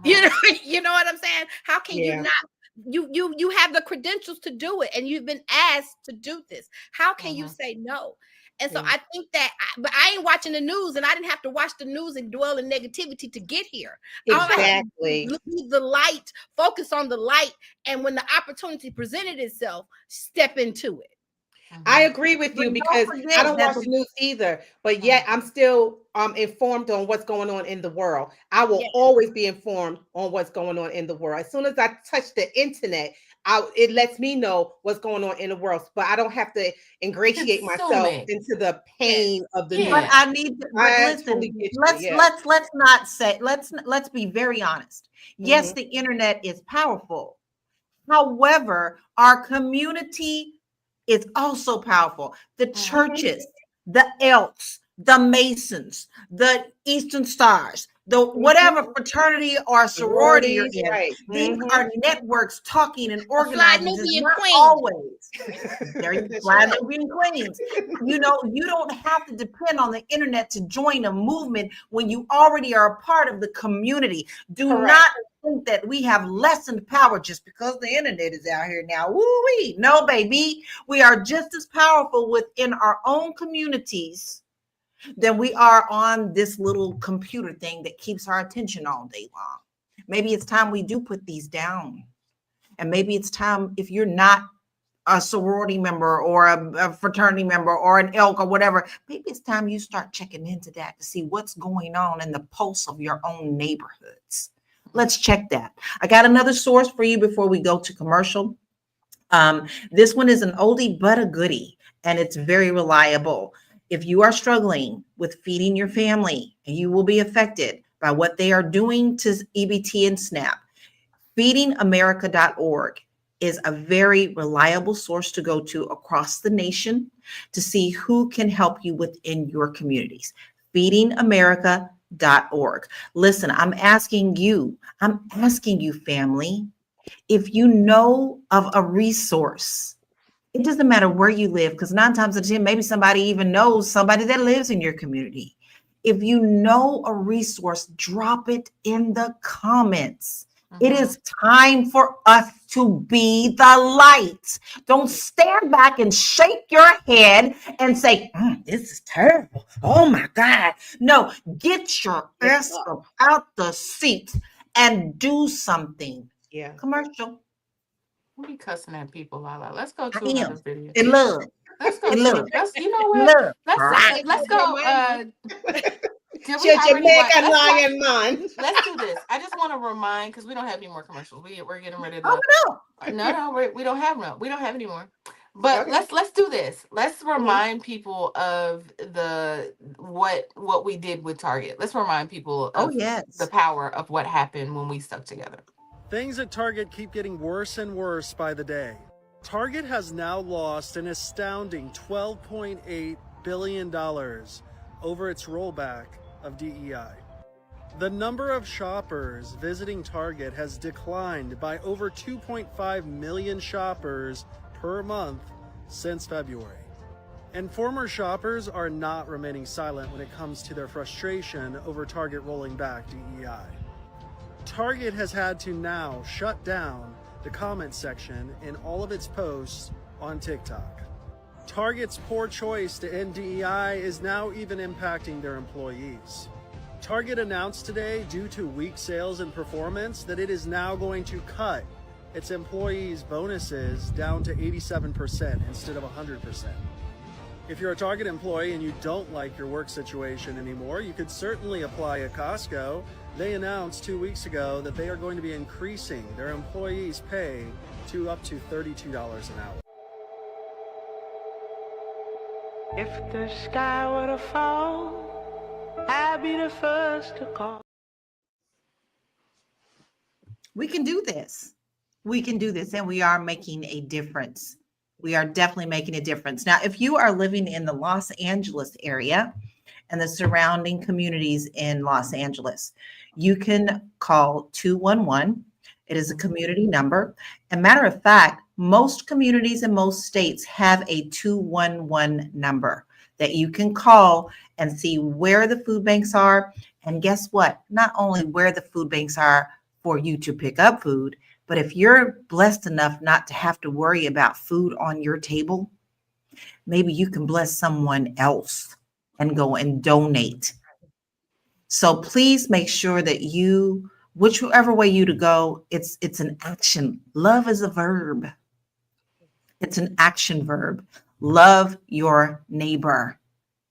You know what I'm saying? How can you not? You have the credentials to do it, and you've been asked to do this. How can you say no? And so I think that, but I ain't watching the news, and I didn't have to watch the news and dwell in negativity to get here. Exactly. Leave the light, focus on the light, and when the opportunity presented itself, step into it. I agree with you because I don't watch the news either, but yet I'm still informed on what's going on in the world. I will always be informed on what's going on in the world. As soon as I touch the internet, it lets me know what's going on in the world, but I don't have to ingratiate myself into the pain of the news. But I need to listen. Let's not say, let's be very honest. Yes, the internet is powerful. However, our community is also powerful. The churches, the Elks, the Masons, the Eastern Stars, the whatever fraternity or sorority you're in. These are networks talking and organizing. Not always. There you Fly Nubian Queens. You know, you don't have to depend on the internet to join a movement when you already are a part of the community. Do not think that we have lessened power just because the internet is out here now. Woo-wee. No, baby. We are just as powerful within our own communities than we are on this little computer thing that keeps our attention all day long. Maybe it's time we do put these down. And maybe it's time, if you're not a sorority member or a fraternity member or an elk or whatever, maybe it's time you start checking into that to see what's going on in the pulse of your own neighborhoods. Let's check that. I got another source for you before we go to commercial. This one is an oldie but a goodie, and it's very reliable. If you are struggling with feeding your family, and you will be affected by what they are doing to EBT and SNAP, feedingamerica.org is a very reliable source to go to across the nation to see who can help you within your communities. Feedingamerica.org. Listen, I'm asking you, family, if you know of a resource. It doesn't matter where you live, because 9 times out of 10, maybe somebody even knows somebody that lives in your community. If you know a resource, drop it in the comments. It is time for us to be the light. Don't stand back and shake your head and say, this is terrible. Oh my God. No, get your ass up out the seat and do something. Yeah. Commercial. We cussing at people, Lala. Let's go to another video. In love. Let's go. In love. You know what? Let's go. Let's do this. I just want to remind, because we don't have any more commercials. We're getting ready to. We don't have no. We don't have any more. But let's do this. Let's remind people of what we did with Target. Let's remind people of the power of what happened when we stuck together. Things at Target keep getting worse and worse by the day. Target has now lost an astounding $12.8 billion over its rollback of DEI. The number of shoppers visiting Target has declined by over 2.5 million shoppers per month since February. And former shoppers are not remaining silent when it comes to their frustration over Target rolling back DEI. Target has had to now shut down the comment section in all of its posts on TikTok. Target's poor choice to end DEI is now even impacting their employees. Target announced today, due to weak sales and performance, that it is now going to cut its employees' bonuses down to 87% instead of 100%. If you're a Target employee and you don't like your work situation anymore, you could certainly apply at Costco. They announced 2 weeks ago that they are going to be increasing their employees' pay to up to $32 an hour. If the sky were to fall, I'd be the first to call. We can do this. We can do this, and we are making a difference. We are definitely making a difference. Now, if you are living in the Los Angeles area and the surrounding communities in Los Angeles, you can call 211. It is a community number. And matter of fact, most communities in most states have a 211 number that you can call and see where the food banks are. And guess what? Not only where the food banks are for you to pick up food, but if you're blessed enough not to have to worry about food on your table, maybe you can bless someone else and go and donate. So please make sure that you, whichever way you to go, it's an action. Love is a verb. It's an action verb. Love your neighbor,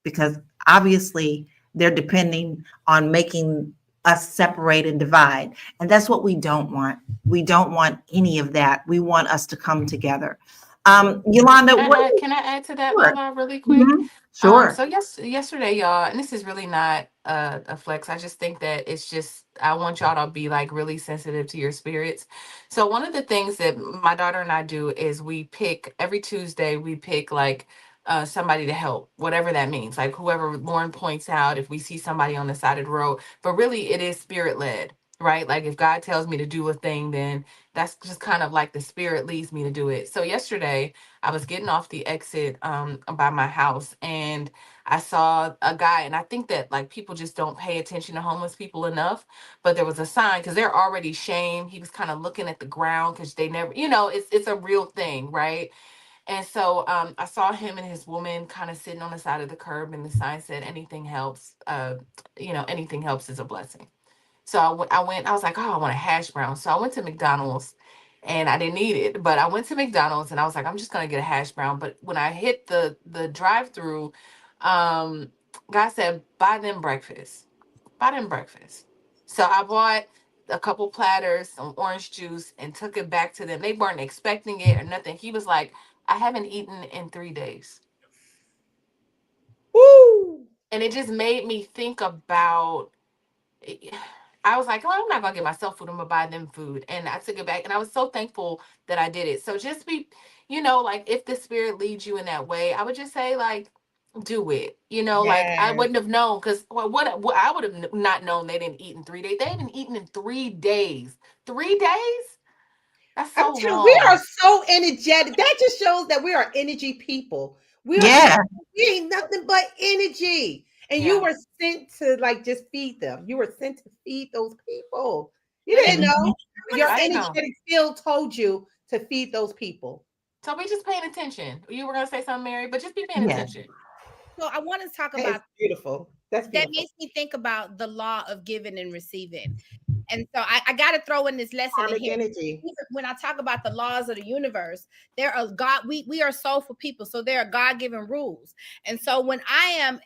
because obviously they're depending on making us separate and divide. And that's what we don't want. We don't want any of that. We want us to come together. Yolanda, Can I add to that, Sure. Lola, really quick? Sure. So yesterday, y'all, and this is really not a flex. I just think that it's just, I want y'all to be like really sensitive to your spirits. So one of the things that my daughter and I do is we pick every Tuesday, we pick like somebody to help, whatever that means. Like whoever Lauren points out, if we see somebody on the side of the road, but really it is spirit led, right? Like if God tells me to do a thing, then that's just kind of like the spirit leads me to do it. So yesterday I was getting off the exit by my house, and I saw a guy, and I think that like people just don't pay attention to homeless people enough, but there was a sign because they're already shamed. He was kind of looking at the ground because they never, it's a real thing, right? And so I saw him and his woman kind of sitting on the side of the curb, and the sign said, anything helps, anything helps is a blessing. So I was like, oh, I want a hash brown. So I went to McDonald's, and I didn't eat it, but I went to McDonald's and I was like, I'm just going to get a hash brown. But when I hit the drive through, God said, buy them breakfast. Buy them breakfast. So I bought a couple platters, some orange juice, and took it back to them. They weren't expecting it or nothing. He was like, I haven't eaten in 3 days. Woo! And it just made me think about, I was like, oh, I'm not going to get myself food. I'm going to buy them food. And I took it back. And I was so thankful that I did it. So just be, like if the spirit leads you in that way, I would just say like, do it. Like I Yes. wouldn't have known, because what I would have not known they didn't eat in 3 days. They haven't eaten in 3 days. 3 days? That's so I'm telling, we are long. so energetic. That just shows that we are energy people. We Yeah. ain't nothing but energy. And you were sent to like just feed them. You were sent to feed those people. You didn't know. Your I know. energetic field told you to feed those people. So we just paying attention. You were gonna say something, Mary, but just be paying attention. So I want to talk That is about beautiful. That's beautiful. that makes me think about the law of giving and receiving. And so I got to throw in this lesson in Karmic here. energy. When I talk about the laws of the universe, there are God. We are soulful people, so there are God-given rules. And so when I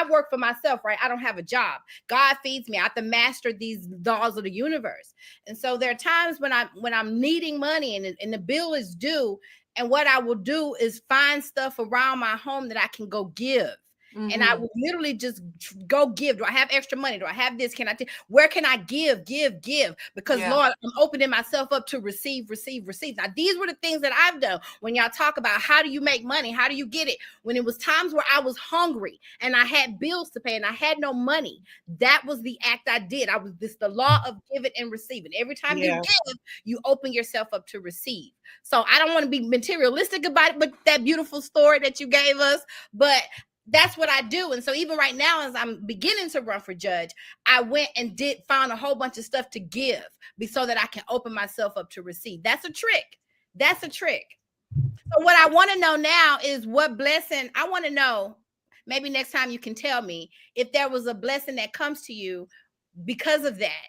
work for myself, right? I don't have a job. God feeds me. I have to master these laws of the universe. And so there are times when I'm needing money and the bill is due, and what I will do is find stuff around my home that I can go give. And I would literally just go give. Do I have extra money? Do I have this? Where can I give? Because Lord, I'm opening myself up to receive. Now, these were the things that I've done. When y'all talk about how do you make money? How do you get it? When it was times where I was hungry and I had bills to pay and I had no money, that was the act I did. The law of giving and receiving. Every time you give, you open yourself up to receive. So I don't want to be materialistic about it, but that beautiful story that you gave us, but that's what I do. And so even right now, as I'm beginning to run for judge, I went and found a whole bunch of stuff to give so that I can open myself up to receive. That's a trick. That's a trick. So what I want to know now is what blessing, I want to know, maybe next time you can tell me if there was a blessing that comes to you because of that.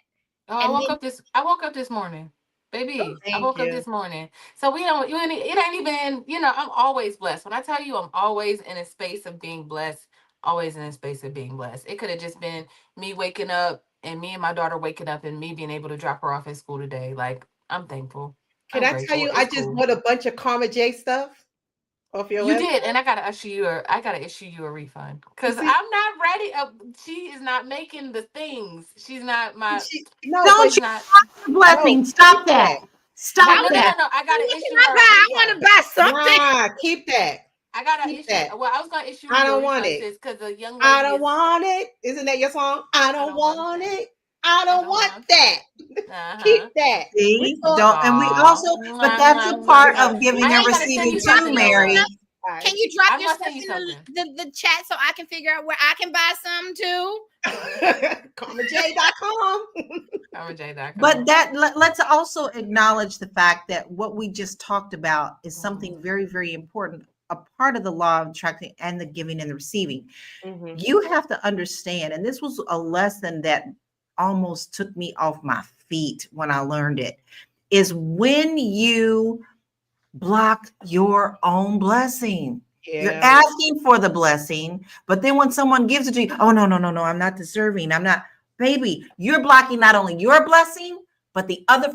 Oh, I woke up this morning. Baby, I Thank woke up you. this morning. So it ain't even, I'm always blessed. When I tell you I'm always in a space of being blessed, always in a space of being blessed. It could have just been me waking up and me and my daughter waking up and me being able to drop her off at school today. Like, I'm thankful. Can I'm I tell grateful. you, I It's just cool. bought a bunch of Karma J stuff off your You website. did, and I gotta issue you a refund because See, I'm not ready. She is not making the things. She's not my. no, Don't but She's you not. want the blessing? no, Stop keep that. that. Stop No. that. I gotta What issue can I her buy? a I want refund. to buy something. Nah, keep that. I gotta Keep issue. that. Well, I was gonna issue I you a don't want refund, it. sis, because the young I lady don't is. want it. Isn't that your song? I I don't don't want want that. it. I I don't don't want want that. that. Keep that. We See, talk. don't, and we Aw. also, but Mwah, that's a mwah, mwah, part mwah. of giving I and am Hey, gonna send receiving you can you drop too, something your though, Mary. love. stuff? Bye. Can you drop I'm your gonna stuff send you in something. the chat so I can figure out where I can buy some too? KarmaJ.com. But KarmaJ.com. let's also acknowledge the fact that what we just talked about is Mhm. something very, very important, a part of the law of attraction and the giving and the receiving. Mhm. You have to understand, and this was a lesson that almost took me off my feet when I learned it, is when you block your own blessing. You're Yeah. asking for the blessing, but then when someone gives it to you, oh, no, no, no, no, I'm not deserving. I'm not, baby, you're blocking not only your blessing, but the other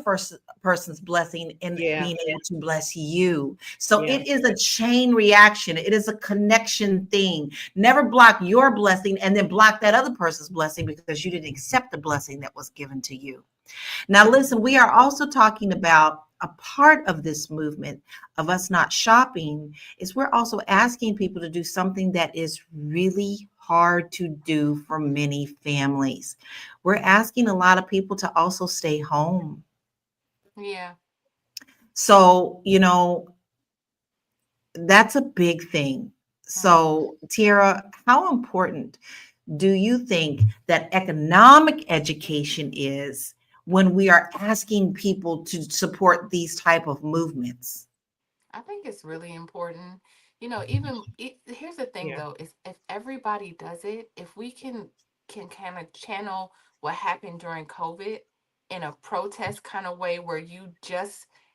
person's blessing in Yeah. being able to bless you. So Yeah. it is a chain reaction. It is a connection thing. Never block your blessing and then block that other person's blessing because you didn't accept the blessing that was given to you. Now, listen, we are also talking about a part of this movement of us not shopping is we're also asking people to do something that is really hard to do for many families. We're asking a lot of people to also stay home. Yeah. So, that's a big thing. So, Tiara, how important do you think that economic education is when we are asking people to support these type of movements? I think it's really important. Here's the thing Yeah. though, is if everybody does it, if we can kind of channel what happened during COVID in a protest kind of way where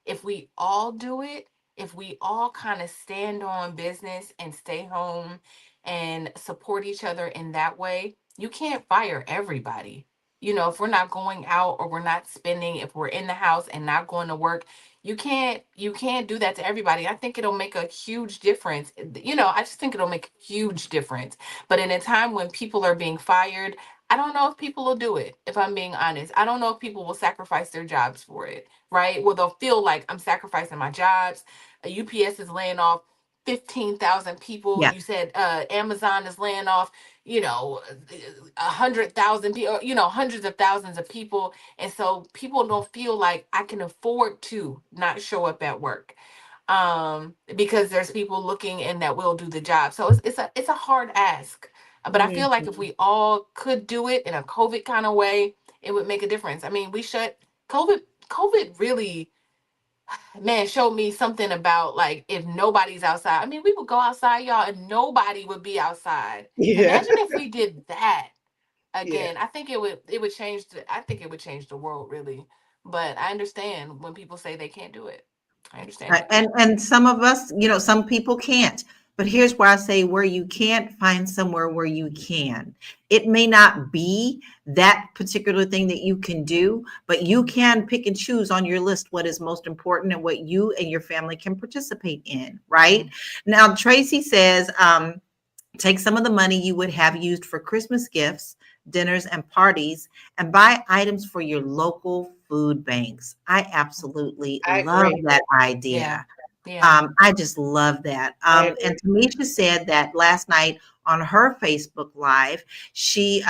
if we all do it, if we all kind of stand on business and stay home and support each other in that way, you can't fire everybody. If we're not going out or we're not spending, if we're in the house and not going to work, you can't do that to everybody. I think it'll make a huge difference. I just think it'll make a huge difference. But in a time when people are being fired, I don't know if people will do it, if I'm being honest. I don't know if people will sacrifice their jobs for it, right? Well, they'll feel like I'm sacrificing my jobs. UPS is laying off 15,000 people. Yeah. You said Amazon is laying off, 100,000 people, hundreds of thousands of people. And so people don't feel like I can afford to not show up at work because there's people looking and that will do the job. So it's a hard ask. But I feel like if Mhm. we all could do it in a COVID kind of way, it would make a difference. I mean, COVID really, man, showed me something about like if nobody's outside. I mean, we would go outside, y'all, and nobody would be outside. Yeah. Imagine if we did that Yeah. again. I think it would change I think it would change the world really. But I understand when people say they can't do it. I understand it. And some of us, some people can't. But here's where I say where you can't, find somewhere where you can. It may not be that particular thing that you can do, but you can pick and choose on your list what is most important and what you and your family can participate in, right? Now, Tracy says, take some of the money you would have used for Christmas gifts, dinners, and parties and buy items for your local food banks. I absolutely I love agree. that Yeah. idea. Yeah. I just love that. I And agree. Tamisha said that last night on her Facebook Live, she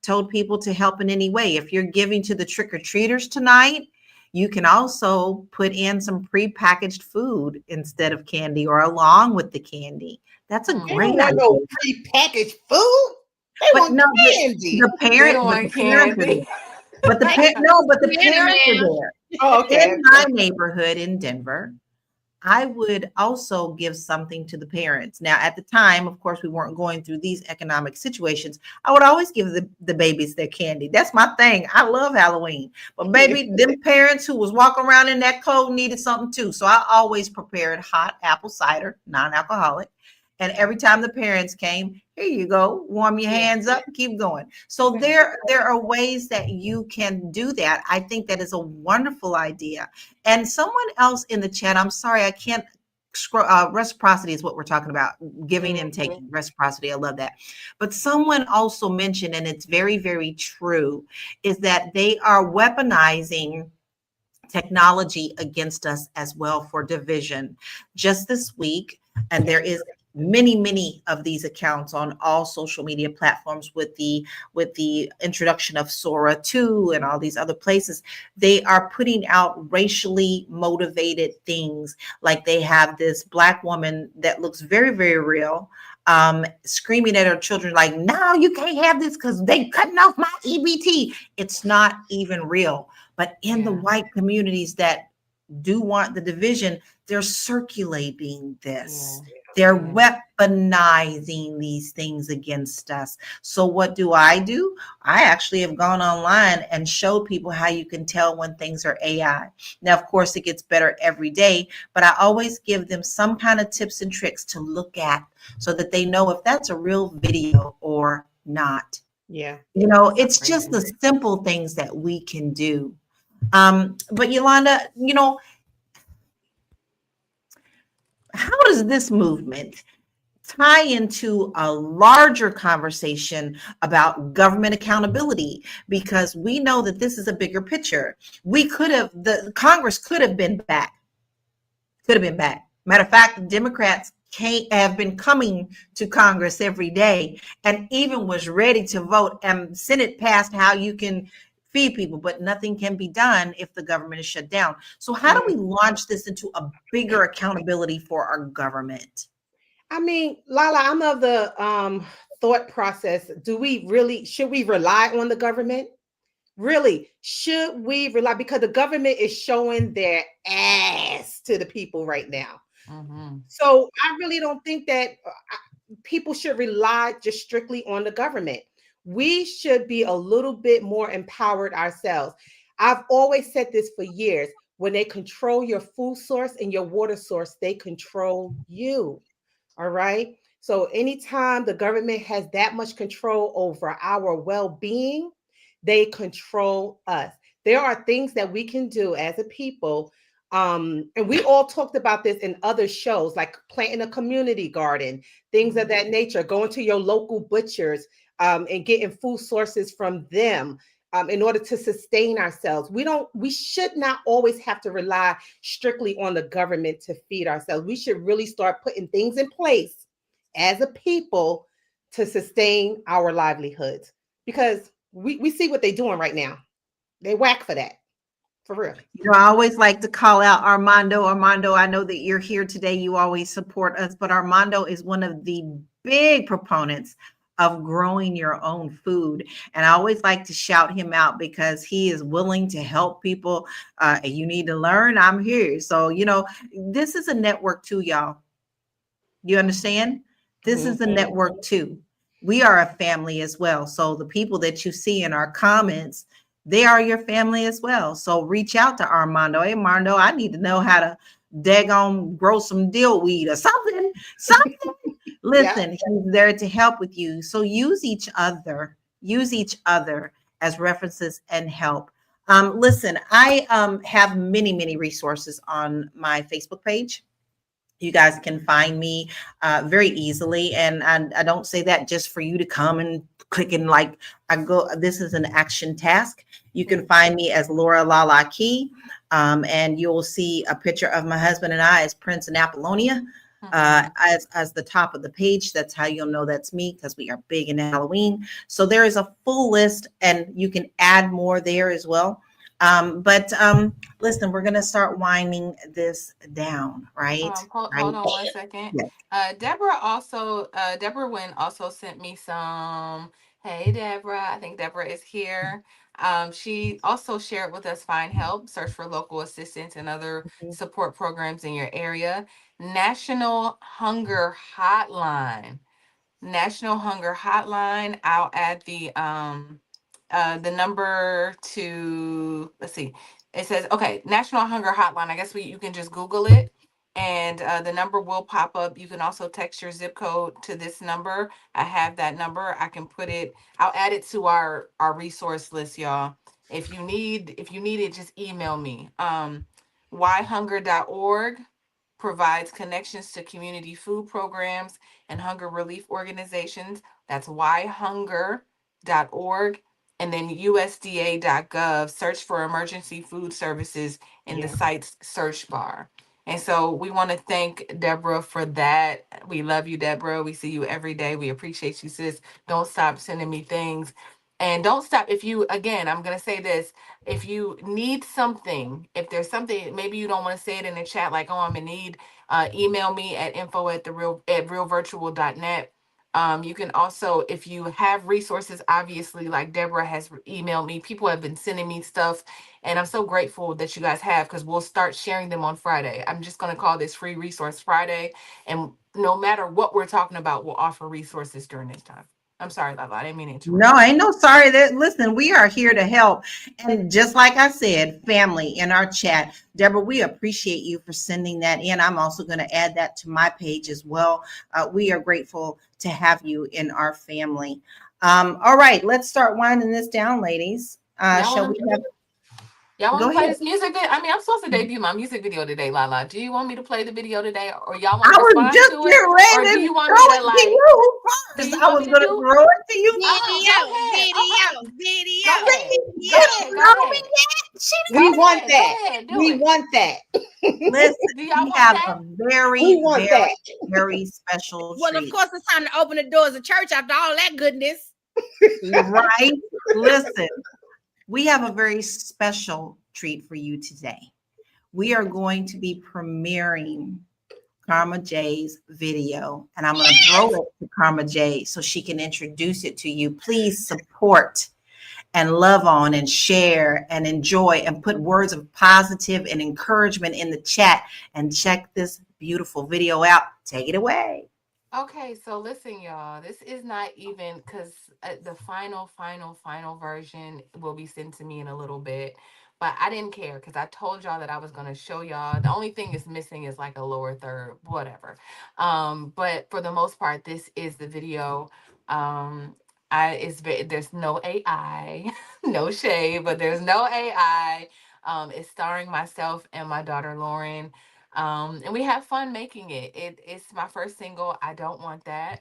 told people to help in any way. If you're giving to the trick-or-treaters tonight, you can also put in some prepackaged food instead of candy or along with the candy. That's a They great don't want idea. no prepackaged food. They But want no, candy. the They parent, don't but want the parents are candy. there. But the parents are there. Oh, okay. In my neighborhood in Denver, I would also give something to the parents. Now, at the time, of course, we weren't going through these economic situations. I would always give the babies their candy. That's my thing. I love Halloween. But baby, them parents who was walking around in that cold needed something too. So I always prepared hot apple cider, non-alcoholic. And every time the parents came, here you go, warm your hands up, keep going. So there are ways that you can do that. I think that is a wonderful idea. And someone else in the chat, I'm sorry, I can't scroll. Reciprocity is what we're talking about, giving and taking. Reciprocity, I love that. But someone also mentioned, and it's very, very true, is that they are weaponizing technology against us as well for division. Just this week, and there is many of these accounts on all social media platforms with the introduction of Sora 2 and all these other places, they are putting out racially motivated things. Like they have this Black woman that looks very, very real, screaming at her children like, no, you can't have this because they cutting off my EBT. It's not even real. But in the white communities that do want the division, they're circulating this. They're weaponizing these things against us. So what do? I actually have gone online and showed people how you can tell when things are AI. Now, of course, it gets better every day, but I always give them some kind of tips and tricks to look at so that they know if that's a real video or not. Yeah. You know, it's just the simple things that we can do. But Yolanda, you know, how does this movement tie into a larger conversation about government accountability? Because we know that this is a bigger picture. The Congress could have been back. Matter of fact, the Democrats have been coming to Congress every day and even was ready to vote, and Senate passed how you can feed people, but nothing can be done if the government is shut down. So how do we launch this into a bigger accountability for our government? I mean, Lala, I'm of the thought process. Should we rely on the government? Really, should we rely? Because the government is showing their ass to the people right now. So I really don't think that people should rely just strictly on the government. We should be a little bit more empowered ourselves. I've always said this for years. When they control your food source and your water source, they control you. All right. So anytime the government has that much control over our well-being, they control us. There are things that we can do as a people. And we all talked about this in other shows, like planting a community garden, things of that nature, going to your local butchers and getting food sources from them. In order to sustain ourselves. We should not always have to rely strictly on the government to feed ourselves. We should really start putting things in place as a people to sustain our livelihoods, because we see what they're doing right now. They whack for that, for real. You know, I always like to call out Armando. Armando, I know that you're here today. You always support us, but Armando is one of the big proponents of growing your own food. And I always like to shout him out because he is willing to help people. You need to learn, I'm here. So, you know, this is a network too, y'all. You understand? This is a network too. We are a family as well. So the people that you see in our comments, they are your family as well. So reach out to Armando. Hey, Armando, I need to know how to daggone grow some dill weed or something. Listen, he's there to help with you. So use each other as references and help. Listen, I have many resources on my Facebook page. You guys can find me very easily. And I don't say that just for you to come and click and like, this is an action task. You can find me as Laura Lala Key, and you'll see a picture of my husband and I as Prince and Apollonia as the top of the page. That's how you'll know that's me, because we are big in Halloween. So there is a full list, and you can add more there as well. But listen, we're gonna start winding this down, right? Hold on one second. Yes. Deborah Wynn also sent me some. Hey, Deborah. I think Deborah is here. She also shared with us Find Help, search for local assistance and other support programs in your area. National Hunger Hotline. National Hunger Hotline. I'll add the number to, let's see. It says, okay, National Hunger Hotline. I guess you can just Google it and the number will pop up. You can also text your zip code to this number. I have that number. I can I'll add it to our resource list, y'all. If you need it, just email me. Whyhunger.org provides connections to community food programs and hunger relief organizations. That's whyhunger.org. And then USDA.gov, search for emergency food services in the site's search bar. And so we want to thank Deborah for that. We love you, Deborah. We see you every day. We appreciate you, sis. Don't stop sending me things. And don't stop. I'm going to say this. If you need something, if there's something, maybe you don't want to say it in the chat, like, oh, I'm in need, email me at info@realvirtual.net. You can also, if you have resources, obviously, like Deborah has emailed me, people have been sending me stuff, and I'm so grateful that you guys have, because we'll start sharing them on Friday. I'm just going to call this Free Resource Friday, and no matter what we're talking about, we'll offer resources during this time. I'm sorry, Lala, I didn't mean to interrupt. No, ain't no sorry. Listen, we are here to help. And just like I said, family in our chat, Deborah, we appreciate you for sending that in. I'm also going to add that to my page as well. We are grateful to have you in our family. All right, let's start winding this down, ladies. Shall we have... Y'all want to play this music video? I mean, I'm supposed to debut my music video today, Lala. Do you want me to play the video today, or y'all want to respond to it? Or do you want me to, like, I was going to throw it to you. We want that. We want that. Listen, we have a very special treat. Well, of course, it's time to open the doors of church after all that goodness. Right? Listen. We have a very special treat for you today. We are going to be premiering Karma J's video, and I'm going to throw it to Karma J so she can introduce it to you. Please support and love on and share and enjoy and put words of positive and encouragement in the chat, and check this beautiful video out. Take it away. Okay, so listen, y'all, this is not even, because the final version will be sent to me in a little bit, but I didn't care, because I told y'all that I was going to show y'all. The only thing is missing is like a lower third, whatever. But for the most part, this is the video. There's no AI, no shade, but there's no AI. It's starring myself and my daughter, Lauren. And we have fun making it. It's my first single, I Don't Want That.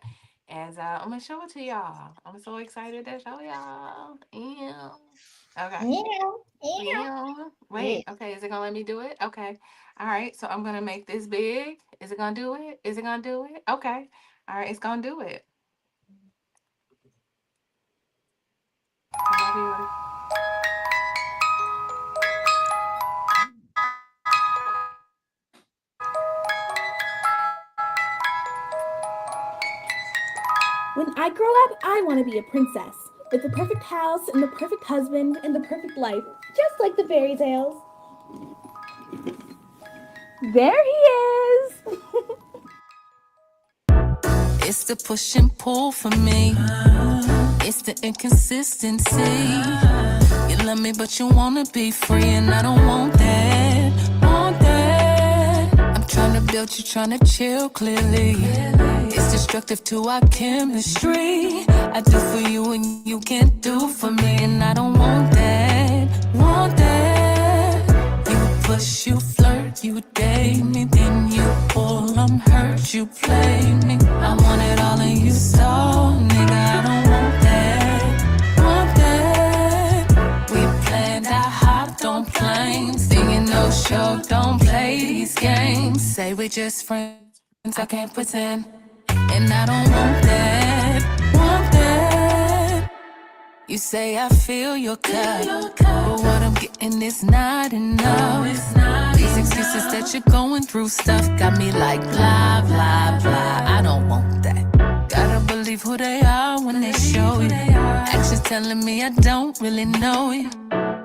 And I'm going to show it to y'all. I'm so excited to show y'all. Yeah. Okay. Yeah. Wait, okay. Is it going to let me do it? Okay. All right. So I'm going to make this big. Is it going to do it? Is it going to do it? Okay. All right. It's going to do it. When I grow up, I want to be a princess with the perfect house and the perfect husband and the perfect life, just like the fairy tales. There he is! It's the push and pull for me. It's the inconsistency. You love me, but you wanna be free, and I don't want that. I'm trying to build you, trying to chill clearly. It's destructive to our chemistry. I do for you and you can't do for me, and I don't want that. You push, you flirt, you date me, then you pull, I'm hurt, you play me. I want it all and you stall, nigga, I don't want that. We planned, I hopped on planes, singing no show, don't play these games. Say we're just friends, I can't pretend. And I don't want that. You You say I feel your cut, but what I'm getting is not enough. These excuses that you're going through stuff got me like blah, blah, blah. I don't want that. Gotta believe who they are when they show you. Actions telling me I don't really know you.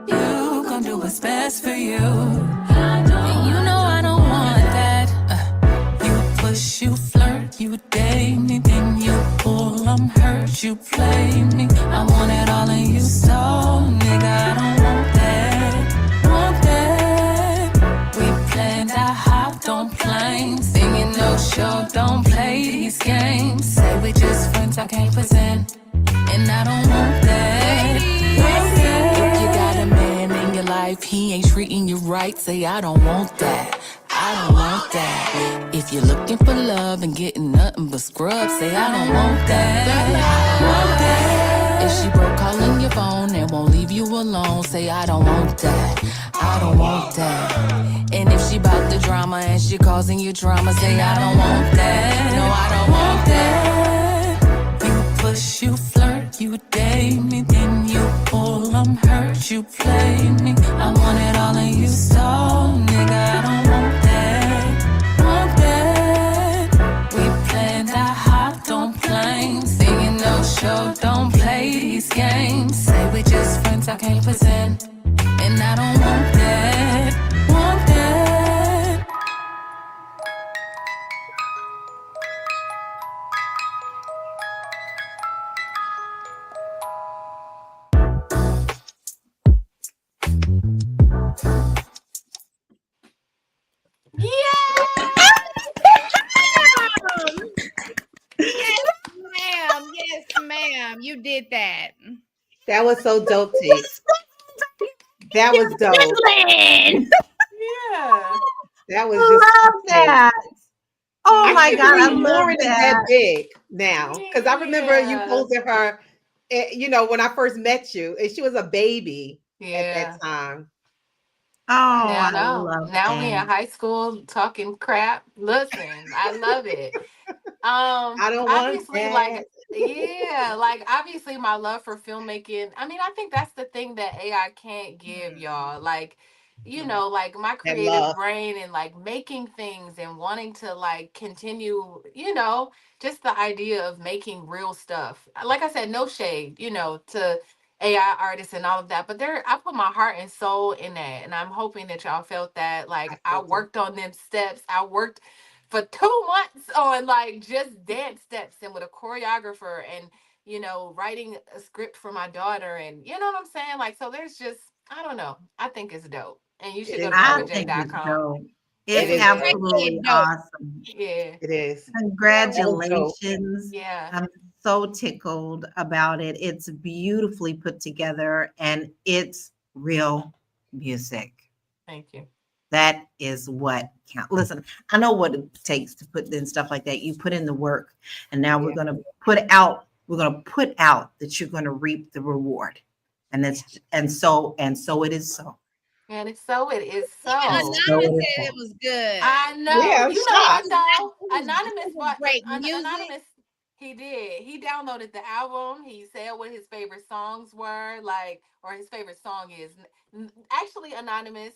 You gon' do what's best for you. And you know I don't want that. You push, you flirt, you date me, then you pull, I'm hurt, you play me. I want it all and you so, nigga, I don't want that. Want that. We planned, I hopped on planes, singing no show, don't play these games. Say we just friends, I can't pretend, and I don't want that. If you got a man in your life, he ain't treating you right, say I don't want that. I don't want that. If you're looking for love and getting nothing but scrub, say I don't want that. I don't want that. If she broke calling your phone and won't leave you alone, say I don't want that. I don't want that. And if she bout the drama and she causing you drama, say I don't want that. No, I don't want that. You push, you flirt, you date me, then you pull, I'm hurt, you play me. I want it all and you so, nigga, I don't want that. Want that. We planned, I hopped on planes, singing no show, don't play these games. Say we just friends, I can't pretend, and I don't want that. Want that. Yes, ma'am. You did that. That was so dope, T. That was dope. Yeah. That was Love just that. Oh I my can't God, I believe love Lauren is that that. big now. Because I remember you Yeah. posted her, you know, when I first met you, and she was a baby at Yeah. that time. Oh, Now, I no. love Now we in that. high school talking crap. Listen, I love it. I don't want Obviously, that. like, yeah, like obviously my love for filmmaking. I mean, I think that's the thing that AI can't give y'all. Like, you know, like my That creative love. brain and like making things and wanting to like continue, you know, just the idea of making real stuff. Like I said, no shade, you know, to AI artists and all of that, but there I put my heart and soul in that, and I'm hoping that y'all felt that. Like I felt it. worked on them steps. I worked for 2 months on like just dance steps and with a choreographer and you know writing a script for my daughter, and you know what I'm saying, like, so there's just, I don't know, I think it's dope, and you It should go is to I dope. think it's coverj.com. dope. It It's is dope. absolutely dope. awesome. Yeah. It is. So dope. Congratulations. Yeah. I'm so tickled about it. It's beautifully put together and it's real music. Thank you. That is what counts. Listen, I know what it takes to put in stuff like that. You put in the work, and now we're going to put out that you're going to reap the reward. And that's and so it is so. And it's so it is so. Anonymous So it is said so. it was good. I know. Yeah, I'm You know what shocked. though? It Anonymous was great music. Anonymous, he did. He downloaded the album. He said what his favorite songs were, like, or his favorite song is. Actually, Anonymous,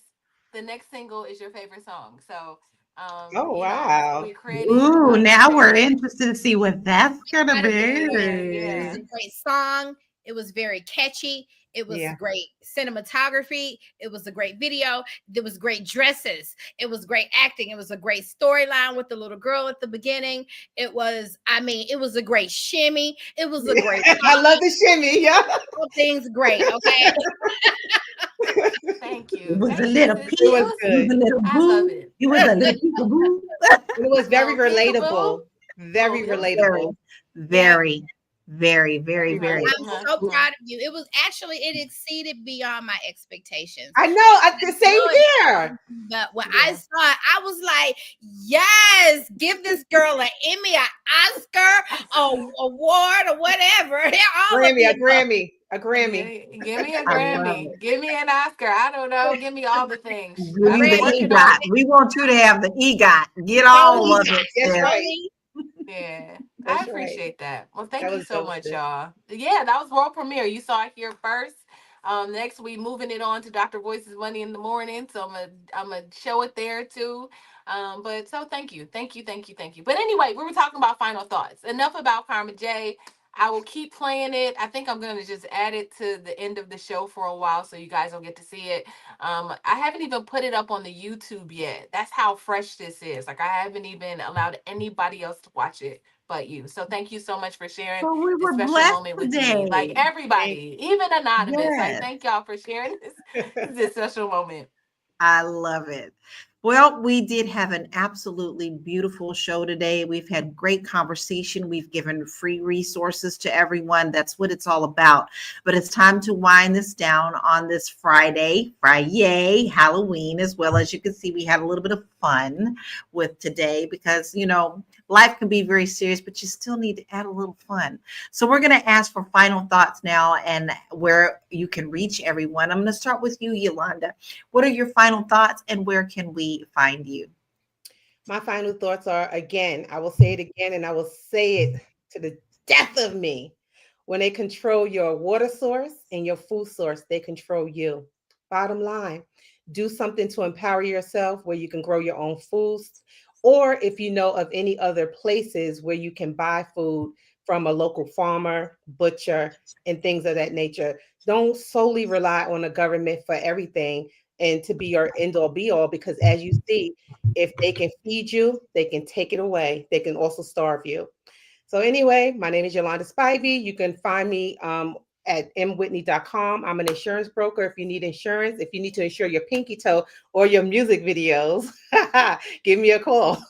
the next single is your favorite song. So, Oh, you know, wow. we're creating Ooh, now we're understanding. interested to see what that's gonna Gotta be Yeah, It yeah. was a great song. It was very catchy. It was Yeah. great cinematography. It was a great video. There was great dresses. It was great acting. It was a great storyline with the little girl at the beginning. It was, I mean, it was a great shimmy. It was a great I love the shimmy. Yeah. all things great. Okay. Thank you. It was Thank a you, little sis. peek. It was It was good. a little I love boo. it. It was a little peekaboo. It was very Little relatable. peekaboo. Very Oh, it was relatable. Very, very, very, Uh-huh, very. I'm uh-huh, so uh-huh. proud of you. It was actually, it exceeded beyond my expectations. I know. The same here. But when Yeah. I saw it, I was like, yes, give this girl an Emmy, an Oscar, an award, or whatever. All of Grammy, a the Grammy, a Grammy. Give me a I love Grammy. it. Give me an Oscar. I don't know. Give me all the things. Give you I've been the working EGOT. on We want you to have the EGOT. Get all of it. That's sis. right. Yeah, I That's right. appreciate that. Well, That thank you was so dope, much, sis. y'all. Yeah, that was world premiere. You saw it here first. Next we moving it on to Dr. Voice's Money in the Morning. So I'm gonna show it there too. But so thank you, thank you, thank you, thank you. But anyway, we were talking about final thoughts. Enough about Karma J. I will keep playing it. I think I'm gonna just add it to the end of the show for a while so you guys will get to see it. I haven't even put it up on the YouTube yet. That's how fresh this is. Like I haven't even allowed anybody else to watch it but you. So thank you so much for sharing Well, we this were special blessed moment with me. Like today. Thank everybody, even anonymous. Like Yes. thank y'all for sharing this special moment. I love it. Well, we did have an absolutely beautiful show today. We've had great conversation. We've given free resources to everyone. That's what it's all about. But it's time to wind this down on this Friday, Halloween, as well. As you can see, we had a little bit of fun with today because, life can be very serious, but you still need to add a little fun. So we're going to ask for final thoughts now and where you can reach everyone. I'm going to start with you, Yolanda. What are your final thoughts and where can we find you? My final thoughts are, again, I will say it again and I will say it to the death of me. When they control your water source and your food source, they control you. Bottom line, do something to empower yourself where you can grow your own foods. Or if you know of any other places where you can buy food from a local farmer, butcher, and things of that nature, don't solely rely on the government for everything and to be your end all be all, because as you see, if they can feed you, they can take it away. They can also starve you. So anyway, my name is Yolanda Spivey. You can find me at mwhitney.com. I'm an insurance broker. If you need insurance, if you need to insure your pinky toe or your music videos, give me a call.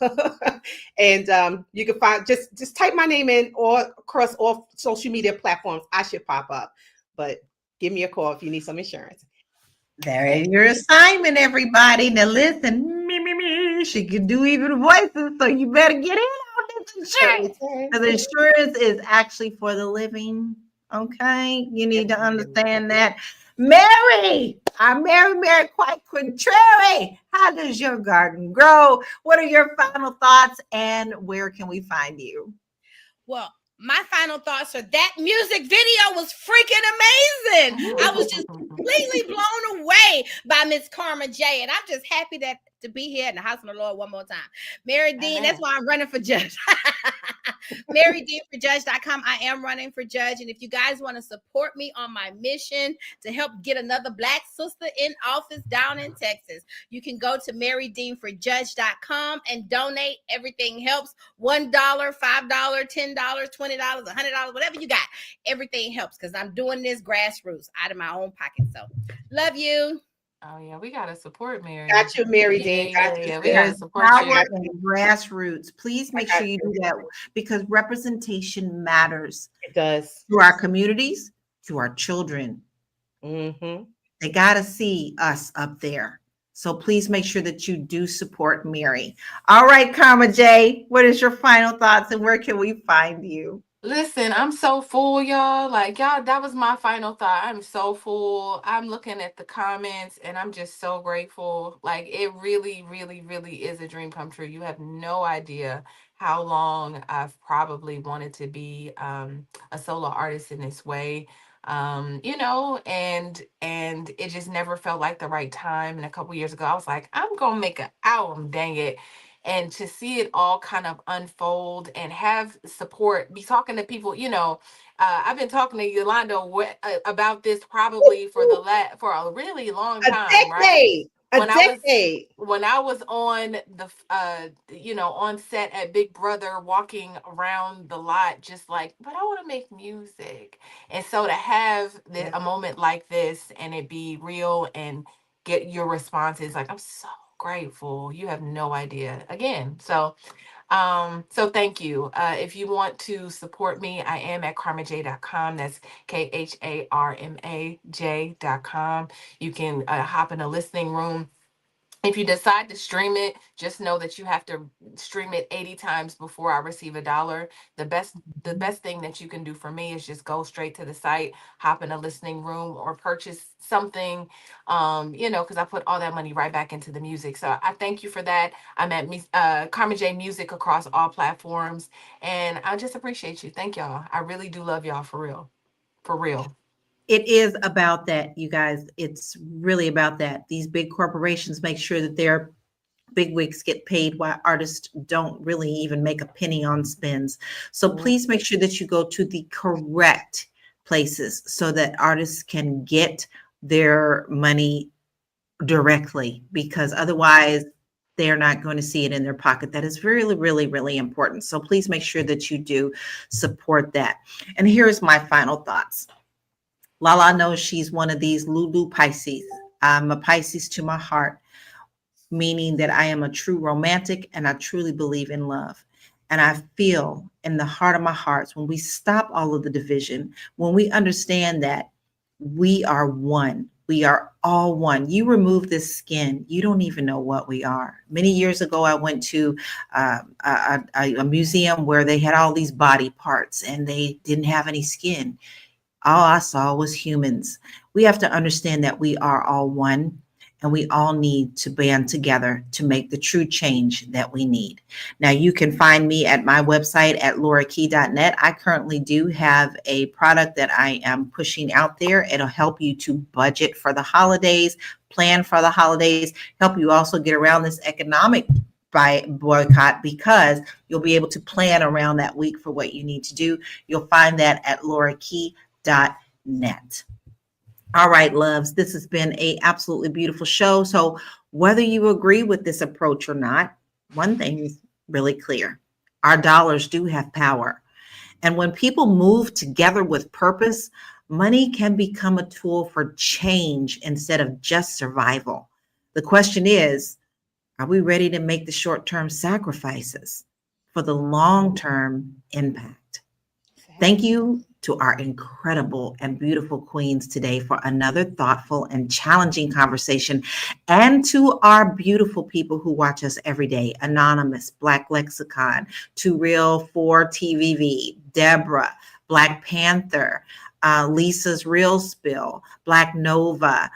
And you can find just type my name in or across all social media platforms. I should pop up. But give me a call if you need some insurance. There is your assignment, everybody. Now listen, me. She can do even voices, so you better get in on this insurance. Because insurance is actually for the living. Okay, you need to understand that. Mary, I'm Mary, quite contrary. How does your garden grow? What are your final thoughts, and where can we find you? Well, my final thoughts are that music video was freaking amazing. I was just completely blown away by Miss Karma J. And I'm just happy to be here in the house of the Lord one more time. Mary Dean, that's why I'm running for judge. MaryDeanForJudge.com. I am running for judge. And if you guys want to support me on my mission to help get another Black sister in office down in Texas, you can go to MaryDeanForJudge.com and donate. Everything helps. $1, $5, $10, $20, $100, whatever you got. Everything helps because I'm doing this grassroots out of my own pocket. So love you. Oh yeah, we gotta support Mary. Got you, Mary Dean. Yeah, we There's gotta support power you. in grassroots. Please make sure you do that because representation matters. It does. To our communities, to our children. Mm-hmm. They got to see us up there. So please make sure that you do support Mary. All right, Karma J, what is your final thoughts and where can we find you? Listen, I'm so full, y'all. Like, y'all, that was my final thought. I'm so full. I'm looking at the comments and I'm just so grateful. Like, it really, really, really is a dream come true. You have no idea how long I've probably wanted to be a solo artist in this way. And it just never felt like the right time. And a couple years ago, I was like, I'm gonna make an album, dang it. And to see it all kind of unfold and have support, be talking to people, I've been talking to Yolanda about this probably for a really long time, right? When I was on the on set at Big Brother, walking around the lot, just like, but I want to make music. And so to have a moment like this and it be real and get your responses, like, I'm so grateful. You have no idea. Again, so thank you. If you want to support me, I am at karmaj.com. That's KHARMAJ.com. You can hop in a listening room If you decide to stream it, just know that you have to stream it 80 times before I receive $1. The best thing that you can do for me is just go straight to the site, hop in a listening room, or purchase something, because I put all that money right back into the music. So I thank you for that. I'm at Carmen J Music across all platforms, and I just appreciate you. Thank y'all. I really do love y'all, for real. For real. It is about that, you guys. It's really about that. These big corporations make sure that their big wigs get paid while artists don't really even make a penny on spins. So please make sure that you go to the correct places so that artists can get their money directly, because otherwise they're not going to see it in their pocket. That is really, really, really important. So please make sure that you do support that. And here's my final thoughts. Lala knows she's one of these Lulu Pisces. I'm a Pisces to my heart, meaning that I am a true romantic and I truly believe in love. And I feel in the heart of my hearts, when we stop all of the division, when we understand that we are one, we are all one. You remove this skin, you don't even know what we are. Many years ago, I went to a museum where they had all these body parts and they didn't have any skin. All I saw was humans. We have to understand that we are all one, and we all need to band together to make the true change that we need. Now, you can find me at my website at laurakey.net. I currently do have a product that I am pushing out there. It'll help you to budget for the holidays, plan for the holidays, help you also get around this economic boycott, because you'll be able to plan around that week for what you need to do. You'll find that at laurakey.net. All right, loves, this has been an absolutely beautiful show. So whether you agree with this approach or not, one thing is really clear. Our dollars do have power. And when people move together with purpose, money can become a tool for change instead of just survival. The question is, are we ready to make the short-term sacrifices for the long-term impact? Thank you to our incredible and beautiful queens today for another thoughtful and challenging conversation, and to our beautiful people who watch us every day: Anonymous, Black Lexicon, Too Real for TVV, Deborah, Black Panther, Lisa's Real Spill, Black Nova.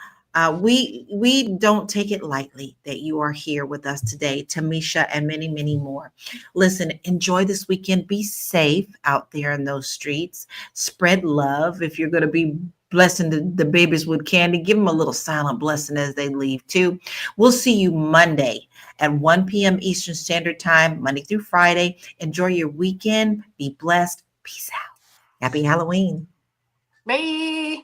We don't take it lightly that you are here with us today, Tamisha, and many, many more. Listen, enjoy this weekend. Be safe out there in those streets. Spread love. If you're going to be blessing the babies with candy, give them a little silent blessing as they leave too. We'll see you Monday at 1 p.m. Eastern Standard Time, Monday through Friday. Enjoy your weekend. Be blessed. Peace out. Happy Halloween. Bye.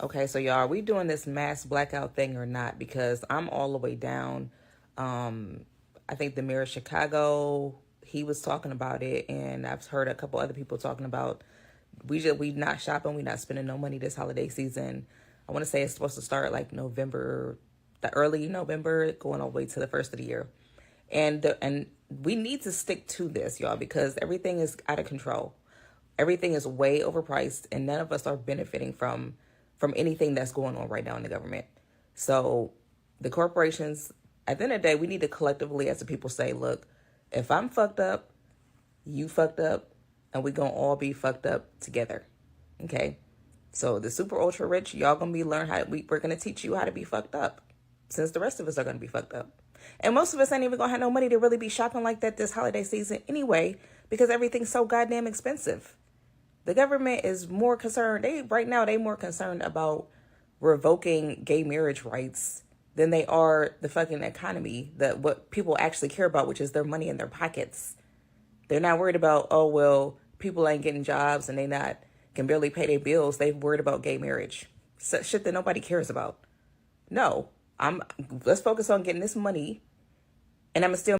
Okay, so y'all, are we doing this mass blackout thing or not? Because I'm all the way down. I think the mayor of Chicago, he was talking about it, and I've heard a couple other people talking about we not shopping, we not spending no money this holiday season. I want to say it's supposed to start like November, the early November, going all the way to the first of the year. And we need to stick to this, y'all, because everything is out of control. Everything is way overpriced, and none of us are benefiting from anything that's going on right now in the government. So the corporations, at the end of the day, we need to collectively as a people say, look, if I'm fucked up, you fucked up, and we're going to all be fucked up together. Okay? So the super ultra rich, y'all going to we're going to teach you how to be fucked up, since the rest of us are going to be fucked up. And most of us ain't even going to have no money to really be shopping like that this holiday season anyway, because everything's so goddamn expensive. The government is more concerned. They more concerned about revoking gay marriage rights than they are the fucking economy, that what people actually care about, which is their money in their pockets. They're not worried about, oh, well, people ain't getting jobs and they can barely pay their bills. They're worried about gay marriage. Shit that nobody cares about. No, let's focus on getting this money, and I'm still